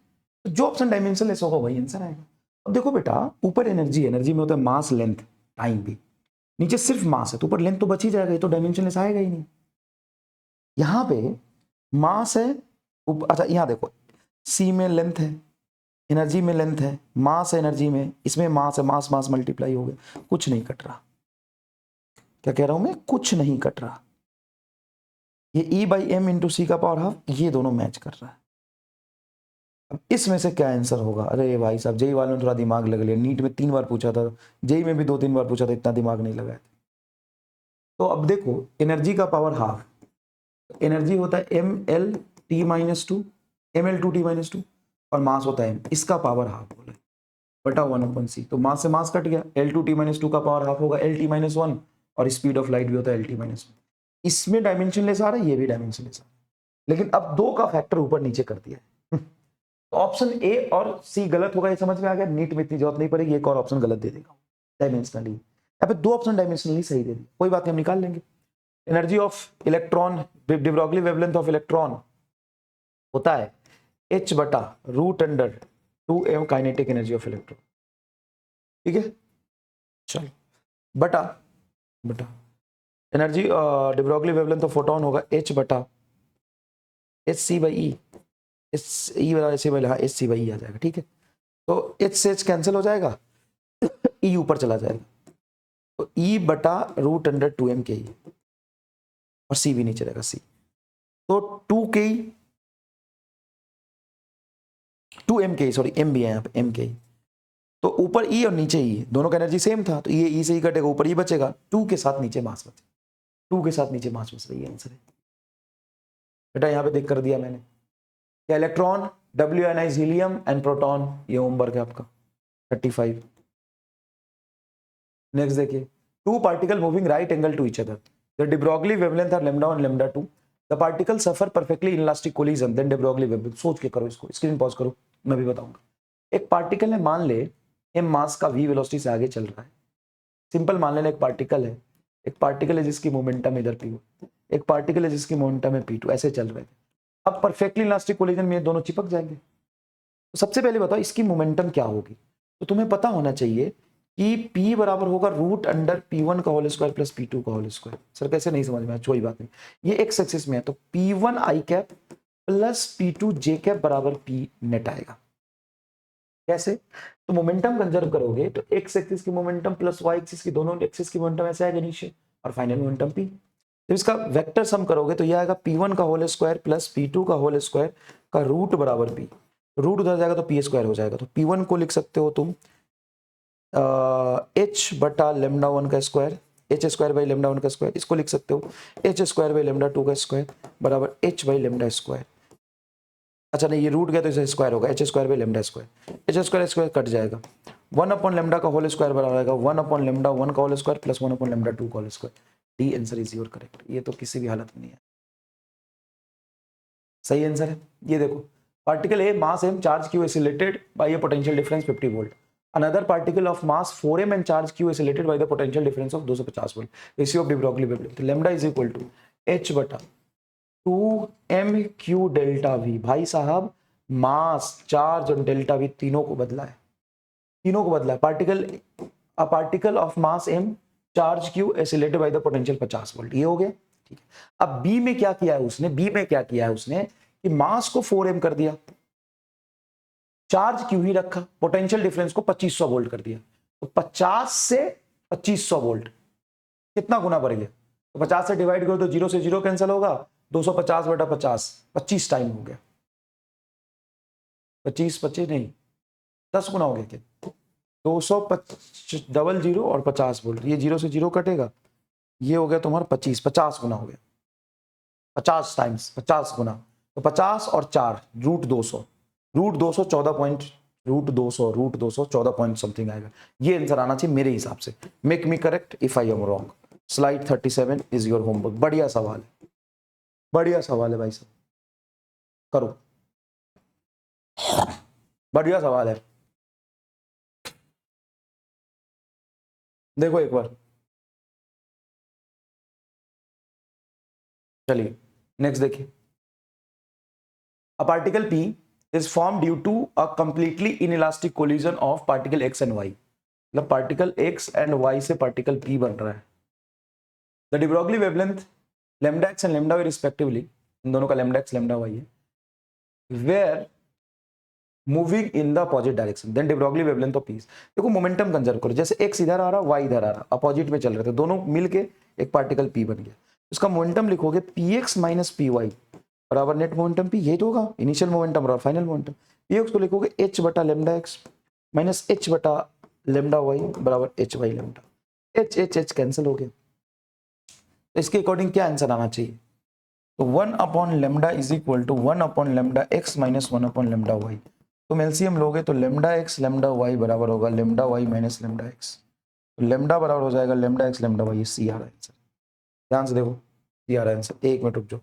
तो जो ऑप्शन डायमेंशनलेस होगा वही आंसर आएगा। अब देखो बेटा, ऊपर एनर्जी, एनर्जी में होता है मास, लेंथ, टाइम भी, नीचे सिर्फ मास है तो ऊपर लेंथ तो बच ही जाएगा, ये तो डायमेंशनलेस आएगा ही नहीं। यहां पे मास है, अच्छा यहाँ देखो, सी में लेंथ है, एनर्जी में लेंथ है, मास है एनर्जी में, इसमें मास है, मास मास मल्टीप्लाई हो गया, कुछ नहीं कट रहा। क्या कह रहा हूं मैं, कुछ नहीं कट रहा। ये E बाई एम इंटू सी का पावर हाफ, ये दोनों मैच कर रहा है। अब इसमें से क्या आंसर होगा? अरे भाई साहब, जेई वालों ने थोड़ा दिमाग लग लिया, नीट में 3 बार पूछा था, जेई में भी 2-3 बार पूछा था, इतना दिमाग नहीं लगाया। तो अब देखो, एनर्जी का पावर हाफ, एनर्जी होता है mL(T-2), mL(2T-2), और मास होता है m, इसका पावर हाफ बोला बटा 1/c। तो मास से मास कट गया, L2T-2 का पावर हाफ होगा LT-1, और स्पीड ऑफ लाइट भी होता है LT-1। इसमें डायमेंशनलेस आ रहा है, ये भी डायमेंशनलेस आ रहा है, लेकिन अब 2 का फैक्टर ऊपर नीचे कर दिया है। तो ऑप्शन ए और सी गलत होगा, ये समझ में आ गया। नीट में इतनी जरूरत नहीं पड़ेगी, एक और ऑप्शन गलत दे देगा डायमेंशनली। यहाँ पे 2 ऑप्शन डायमेंशनली सही दे दी, कोई बात नहीं, हम निकाल लेंगे। Energy of electron, de Broglie wavelength of electron होता है h बटा √2m kinetic energy of electron, ठीक है। चलो, बटा energy de Broglie wavelength of photon होगा h बटा hc बाई e, e बराबर hc बाई, हाँ hc बाई e आ जाएगा, ठीक है। तो h से h कैंसिल हो जाएगा, e ऊपर चला जाएगा, तो e बटा √2m के e, और c भी नीचे रहेगा c, तो 2m के, सॉरी m भी है यहाँ पे, m के, तो ऊपर e और नीचे e, दोनों का एनर्जी सेम था, तो ये e से ही कटेगा, ऊपर e बचेगा, 2 के साथ नीचे मास बचेगा, 2 के साथ नीचे मास बच रही है, आंसर है बेटा। यहाँ पे देख कर दिया मैंने, क्या electron, W ionise helium and proton, ये होमवर्क है आपका 35। नेक्स्ट देखिए, 2 particle moving right angle to each other, the de Broglie wavelength are λ1 and λ2, the particles suffer perfectly inelastic collision, then de Broglie wavelength। सोच के करो इसको, screen pause करो, मैं भी बताऊंगा। एक पार्टिकल है, मान ले m मास का v वेलोसिटी से आगे चल रहा है, सिंपल मान लेना, एक पार्टिकल है जिसकी मोमेंटम इधर p1, एक पार्टिकल है जिसकी मोमेंटम है p2, ऐसे चल रहे थे। अब परफेक्टली इलास्टिक कोलिजन में दोनों चिपक जाएंगे। तो सबसे पहले बताओ इसकी मोमेंटम क्या होगी, तो तुम्हें पता होना चाहिए कि p बराबर होगा √p1 का होल स्क्वायर प्लस p2 का होल स्क्वायर। सर कैसे, नहीं समझ में आया, कोई बात नहीं, ये एक्स एक्सिस में है, तो p1 i cap plus p2 j cap बराबर p नेट आएगा। कैसे? तो मोमेंटम कंजर्व करोगे तो एक्स एक्सिस की मोमेंटम प्लस वाई एक्सिस की, दोनों एक्सिस की मोमेंटम ऐसे आएगा नीचे, और फाइनल मोमेंटम p। तो इसका वेक्टर सम करोगे तो ये आएगा p1 का होल स्क्वायर प्लस p2 का होल स्क्वायर का रूट बराबर p, रूट उधर जाएगा तो p स्क्वायर हो जाएगा। तो p1 को लिख सकते हो तुम h बटा λ1 का स्क्वायर, h स्क्वायर बाई λ1 का स्क्वायर, इसको लिख सकते हो h स्क्वायर बाई λ2 का स्क्वायर बराबर h बाई λ स्क्वायर। अच्छा नहीं, ये रूट गया तो इसे स्क्वायर होगा, h square by λ square, h square का जाएगा, 1/λ का होल स्क्वायर बराबर आएगा 1/λ1 का होल स्क्वायर प्लस 1/λ2 का whole square. The answer is your correct, ये तो किसी भी हालत में नहीं है, सही आंसर है। ये देखो, particle a mass m charge q accelerated by a potential difference 50 volt, another particle of mass 4m and charge q accelerated by the potential difference of 250 volt, ratio of de Broglie wavelength lambda is equal to h बटा 2mq delta v। भाई साहब, mass, charge और delta v तीनों को बदला है, तीनों को बदला है। Particle of mass m charge q accelerated by the potential 50 volt, ये हो गया, ठीक है। अब b में क्या किया है उसने, b में क्या किया है उसने कि मास को 4m कर दिया, चार्ज q ही रखा, पोटेंशियल डिफरेंस को 2500 वोल्ट कर दिया, तो 50 से 2500 वोल्ट कितना गुना बढ़ गया, तो 50 से डिवाइड करो तो 0 से 0 कैंसिल होगा, 250 बटा 50, 25 टाइम हो गया, 25 नहीं 10 गुना हो गया क्या, 250 और 50 वोल्ट, ये 0 से 0 कटेगा, ये हो गया तुम्हारा 50 गुना हो गया, 50 टाइम्स 50 गुना, तो 50 और 4 √200, √200 14 पॉइंट, √200 14 पॉइंट समथिंग आएगा। ये आंसर आना चाहिए मेरे हिसाब से। Make me correct if I am wrong. Slide 37 is your homework. बढ़िया सवाल है, बढ़िया सवाल है भाई साहब, करो, बढ़िया सवाल है। देखो एक बार, चलिए नेक्स्ट देखिए। A particle P is formed due to a completely inelastic collision of particle X and Y। मतलब पार्टिकल X and Y से पार्टिकल P बन रहा है। द de Broglie wavelength lambda x and lambda y respectively, इन दोनों का lambda x lambda y है, where moving in the opposite direction, then de Broglie wavelength of P। देखो मोमेंटम कंजर्व करो, जैसे x इधर आ रहा y इधर आ रहा, अपोजिट में चल रहे थे, दोनों मिलके एक पार्टिकल P बन गया। उसका मोमेंटम लिखोगे px माइनस py बराबर नेट मोमेंटम P, यही तो होगा इनिशियल मोमेंटम और फाइनल मोमेंटम। px को लिखोगे h बटा लैम्डा x माइनस h बटा लैम्डा y बराबर h by lambda. h cancel हो गया। तो इसके अकॉर्डिंग क्या आंसर आना चाहिए? तो 1 upon lambda is equal to 1 upon lambda x minus 1 upon lambda y। तुम एलसीएम लोगे तो लैम्डा x लैम्डा y बराबर होगा lambda y minus lambda x। तो लैम्डा बराबर हो जाएगा लैम्डा x लैम्डा y। ये सी आ रहा है आंसर। ध्यान से देखो, सी आ रहा है आंसर। एक मिनट रुक जाओ।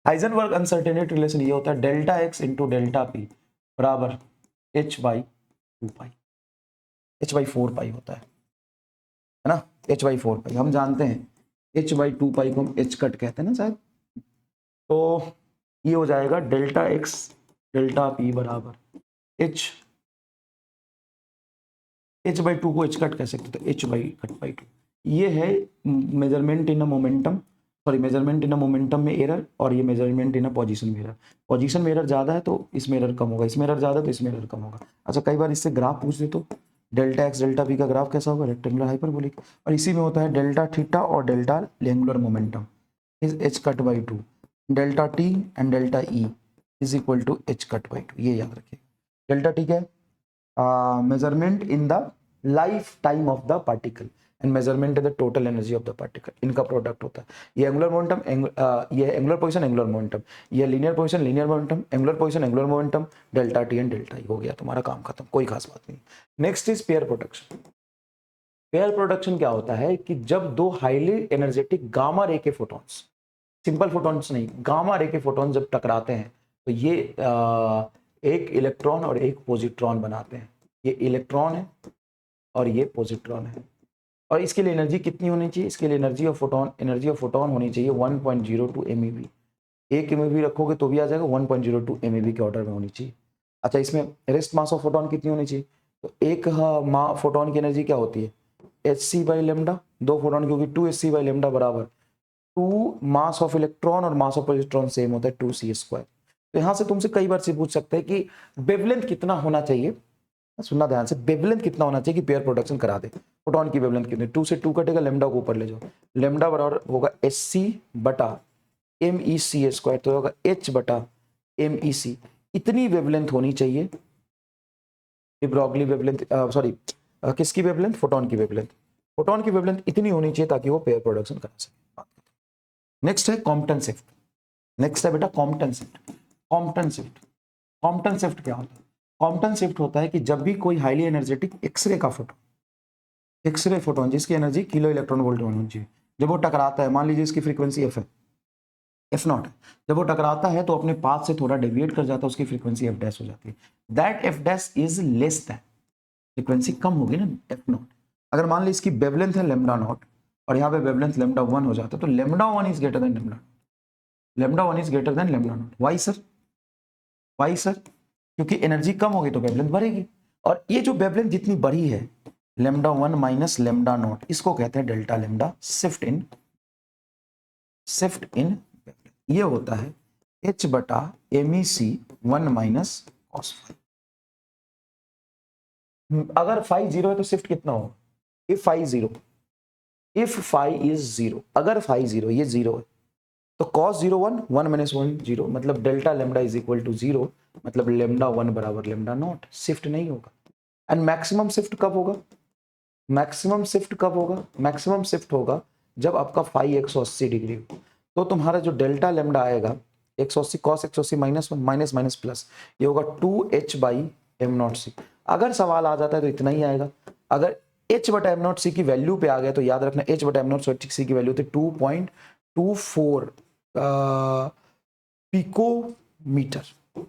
हाइजेनबर्ग अनसर्टेनिटी रिलेशन ये होता है delta x into delta p बराबर h by 2 pi, h by 4 पाई होता है ना, h बाई 4 पाई हम जानते हैं, h बाई 2 पाई को हम h कट कहते हैं ना शायद। तो ये हो जाएगा डेल्टा x डेल्टा p बराबर h बाई 2 को h कट कह सकते, तो h बाई कट बाई 2। ये है measurement in a momentum, sorry measurement in a momentum में एरर, और ये मेजरमेंट इन अ पोजीशन में एरर। पोजीशन में एरर ज्यादा है तो इसमें एरर कम होगा, इसमें एरर ज्यादा तो इसमें एरर कम होगा। अच्छा कई बार इससे ग्राफ पूछ दे तो डेल्टा एक्स डेल्टा पी का ग्राफ कैसा होगा? Rectangular hyperbolic. और इसी में होता है डेल्टा थीटा और delta angular momentum is h cut by 2, delta t and delta e is equal to h cut by 2। ये याद रखिए। डेल्टा टी क्या है? Measurement in the life time of the particle and measurement in the total energy of the particle, इनका product होता है। ये angular momentum, ये एंगुलर पोजीशन एंगुलर मोमेंटम, ये linear position linear momentum, angular position angular momentum, delta t and delta ई। हो गया तुम्हारा काम खत्म, कोई खास बात नहीं। Next is pair production. Pair production क्या होता है कि जब दो हाईली एनर्जेटिक गामा रे के फोटॉन्स, सिंपल फोटॉन्स नहीं, गामा रे के फोटॉन जब टकराते हैं तो ये एक इलेक्ट्रॉन और एक पॉजिट्रॉन बनाते हैं। ये इलेक्ट्रॉन है और ये पॉजिट्रॉन है। और इसके लिए एनर्जी कितनी होनी चाहिए? इसके लिए एनर्जी ऑफ फोटोन होनी चाहिए 1.02 MeV। 1 MeV रखोगे तो भी आ जाएगा, 1.02 MeV के ऑर्डर में होनी चाहिए। अच्छा इसमें रेस्ट मास ऑफ फोटोन कितनी होनी चाहिए? तो एक फोटोन की एनर्जी क्या होती है? hc बाई लेमडा, 2 फोटोन क्योंकि 2hc बाई लेमडा बराबर 2 मास ऑफ इलेक्ट्रॉन और मास ऑफ पॉजिट्रॉन सेम होता है 2c²। तो यहां से तुमसे कई बार से पूछ सकते हैं कि वेवलेंथ कितना होना चाहिए। सुनना ध्यान से, वेवलेंथ कितना होना चाहिए कि पेयर प्रोडक्शन करा दे। फोटोन की वेवलेंथ कितनी? 2 से 2 कटेगा, लेमडा को ऊपर ले जाओ, लेमडा बराबर होगा hc बटा MEC², तो होगा h बटा MEC। इतनी वेवलेंथ होनी चाहिए। de Broglie वेवलेंथ, सॉरी किसकी वेवलेंथ? फोटोन की वेवलेंथ। फोटोन की वेवलेंथ इतनी होनी चाहिए ताकि वो पेयर प्रोडक्शन करा सके। नेक्स्ट है कॉम्पटन शिफ्ट। नेक्स्ट है बेटा Compton shift. Compton shift, Compton shift क्या होता है? कॉम्पटन शिफ्ट होता है कि जब भी कोई हाईली एनर्जेटिक एक्सरे का फोटोन, एक्सरे फोटोन जिसकी एनर्जी किलो इलेक्ट्रॉन वोल्ट होनी चाहिए, जब वो टकराता है, मान लीजिए इसकी फ्रीक्वेंसी एफ है, एफ नॉट है, जब वो टकराता है तो अपने पाथ से थोड़ा डेविएट कर जाता है, उसकी फ्रीक्वेंसी एफ डैश हो जाती है। That F dash is less than, frequency कम होगी ना एफ नॉट। अगर मान ली इसकी वेवलेंथ है लेमडा नॉट और यहाँ पे वेवलेंथ लेमडा 1 हो जाता है, तो lambda 1 is greater than lambda, lambda 1 is greater than lambda naught. Why sir? Why sir? क्योंकि एनर्जी कम होगी तो वेवलेंथ बढ़ेगी, और ये जो वेवलेंथ जितनी बढ़ी है लेमडा 1 माइनस लेमडा नॉट, इसको कहते हैं delta lambda shift in wavelength. ये होता है h बटा MEC 1 माइनस कॉस फाई। अगर फाई 0 है तो शिफ्ट कितना होगा? If phi 0, if phi is 0, अगर फाई 0 ये 0 है तो cos 0 1, 1 माइनस 1 0, मतलब delta lambda is equal to 0, मतलब लेमडा 1 बराबर लेमडा नॉट। शिफ्ट नहीं होगा। एंड मैक्सिमम शिफ्ट कब होगा? मैक्सिमम शिफ्ट कब होगा? मैक्सिमम शिफ्ट होगा जब आपका फाई 180 डिग्री हो। तो तुम्हारा जो डेल्टा लेमडा आएगा 180 cos 180 minus one minus minus plus, ये होगा 2h बाई एम नॉट सी। अगर सवाल आ जाता है तो इतना ही आएगा। अगर h बटा एम नॉट सी की वैल्यू पे आ गया तो याद रखना h बटा एम नॉट सी की वैल्यू थी 2.24 पिकोमीटर, है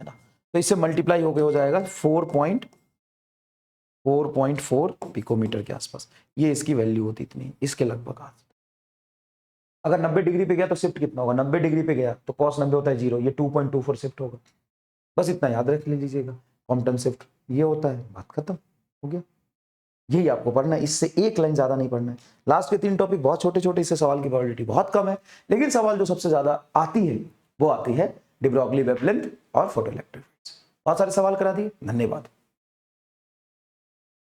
ना। तो इससे मल्टीप्लाई हो जाएगा 4.4 पिकोमीटर के आसपास, ये इसकी वैल्यू होती इतनी, इसके लगभग आ। अगर 90 डिग्री पे गया तो शिफ्ट कितना होगा, 90 डिग्री पे गया तो cos 90 होता है 0, ये 2.24 शिफ्ट होगा। बस इतना याद रख लीजिएगा, कॉम्पटन शिफ्ट ये होता है, बात खत्म हो गया। यही आपको पढ़ना है, इससे एक लाइन ज्यादा नहीं पढ़ना है। लास्ट के 3 टॉपिक बहुत छोटे छोटे, इससे सवाल की प्रोबेबिलिटी बहुत कम है, लेकिन सवाल जो सबसे ज्यादा आती है वो आती है डी ब्रॉगली वेवलेंथ और फोटोइलेक्ट्रिक। बहुत सारे सवाल करा दिए, धन्यवाद।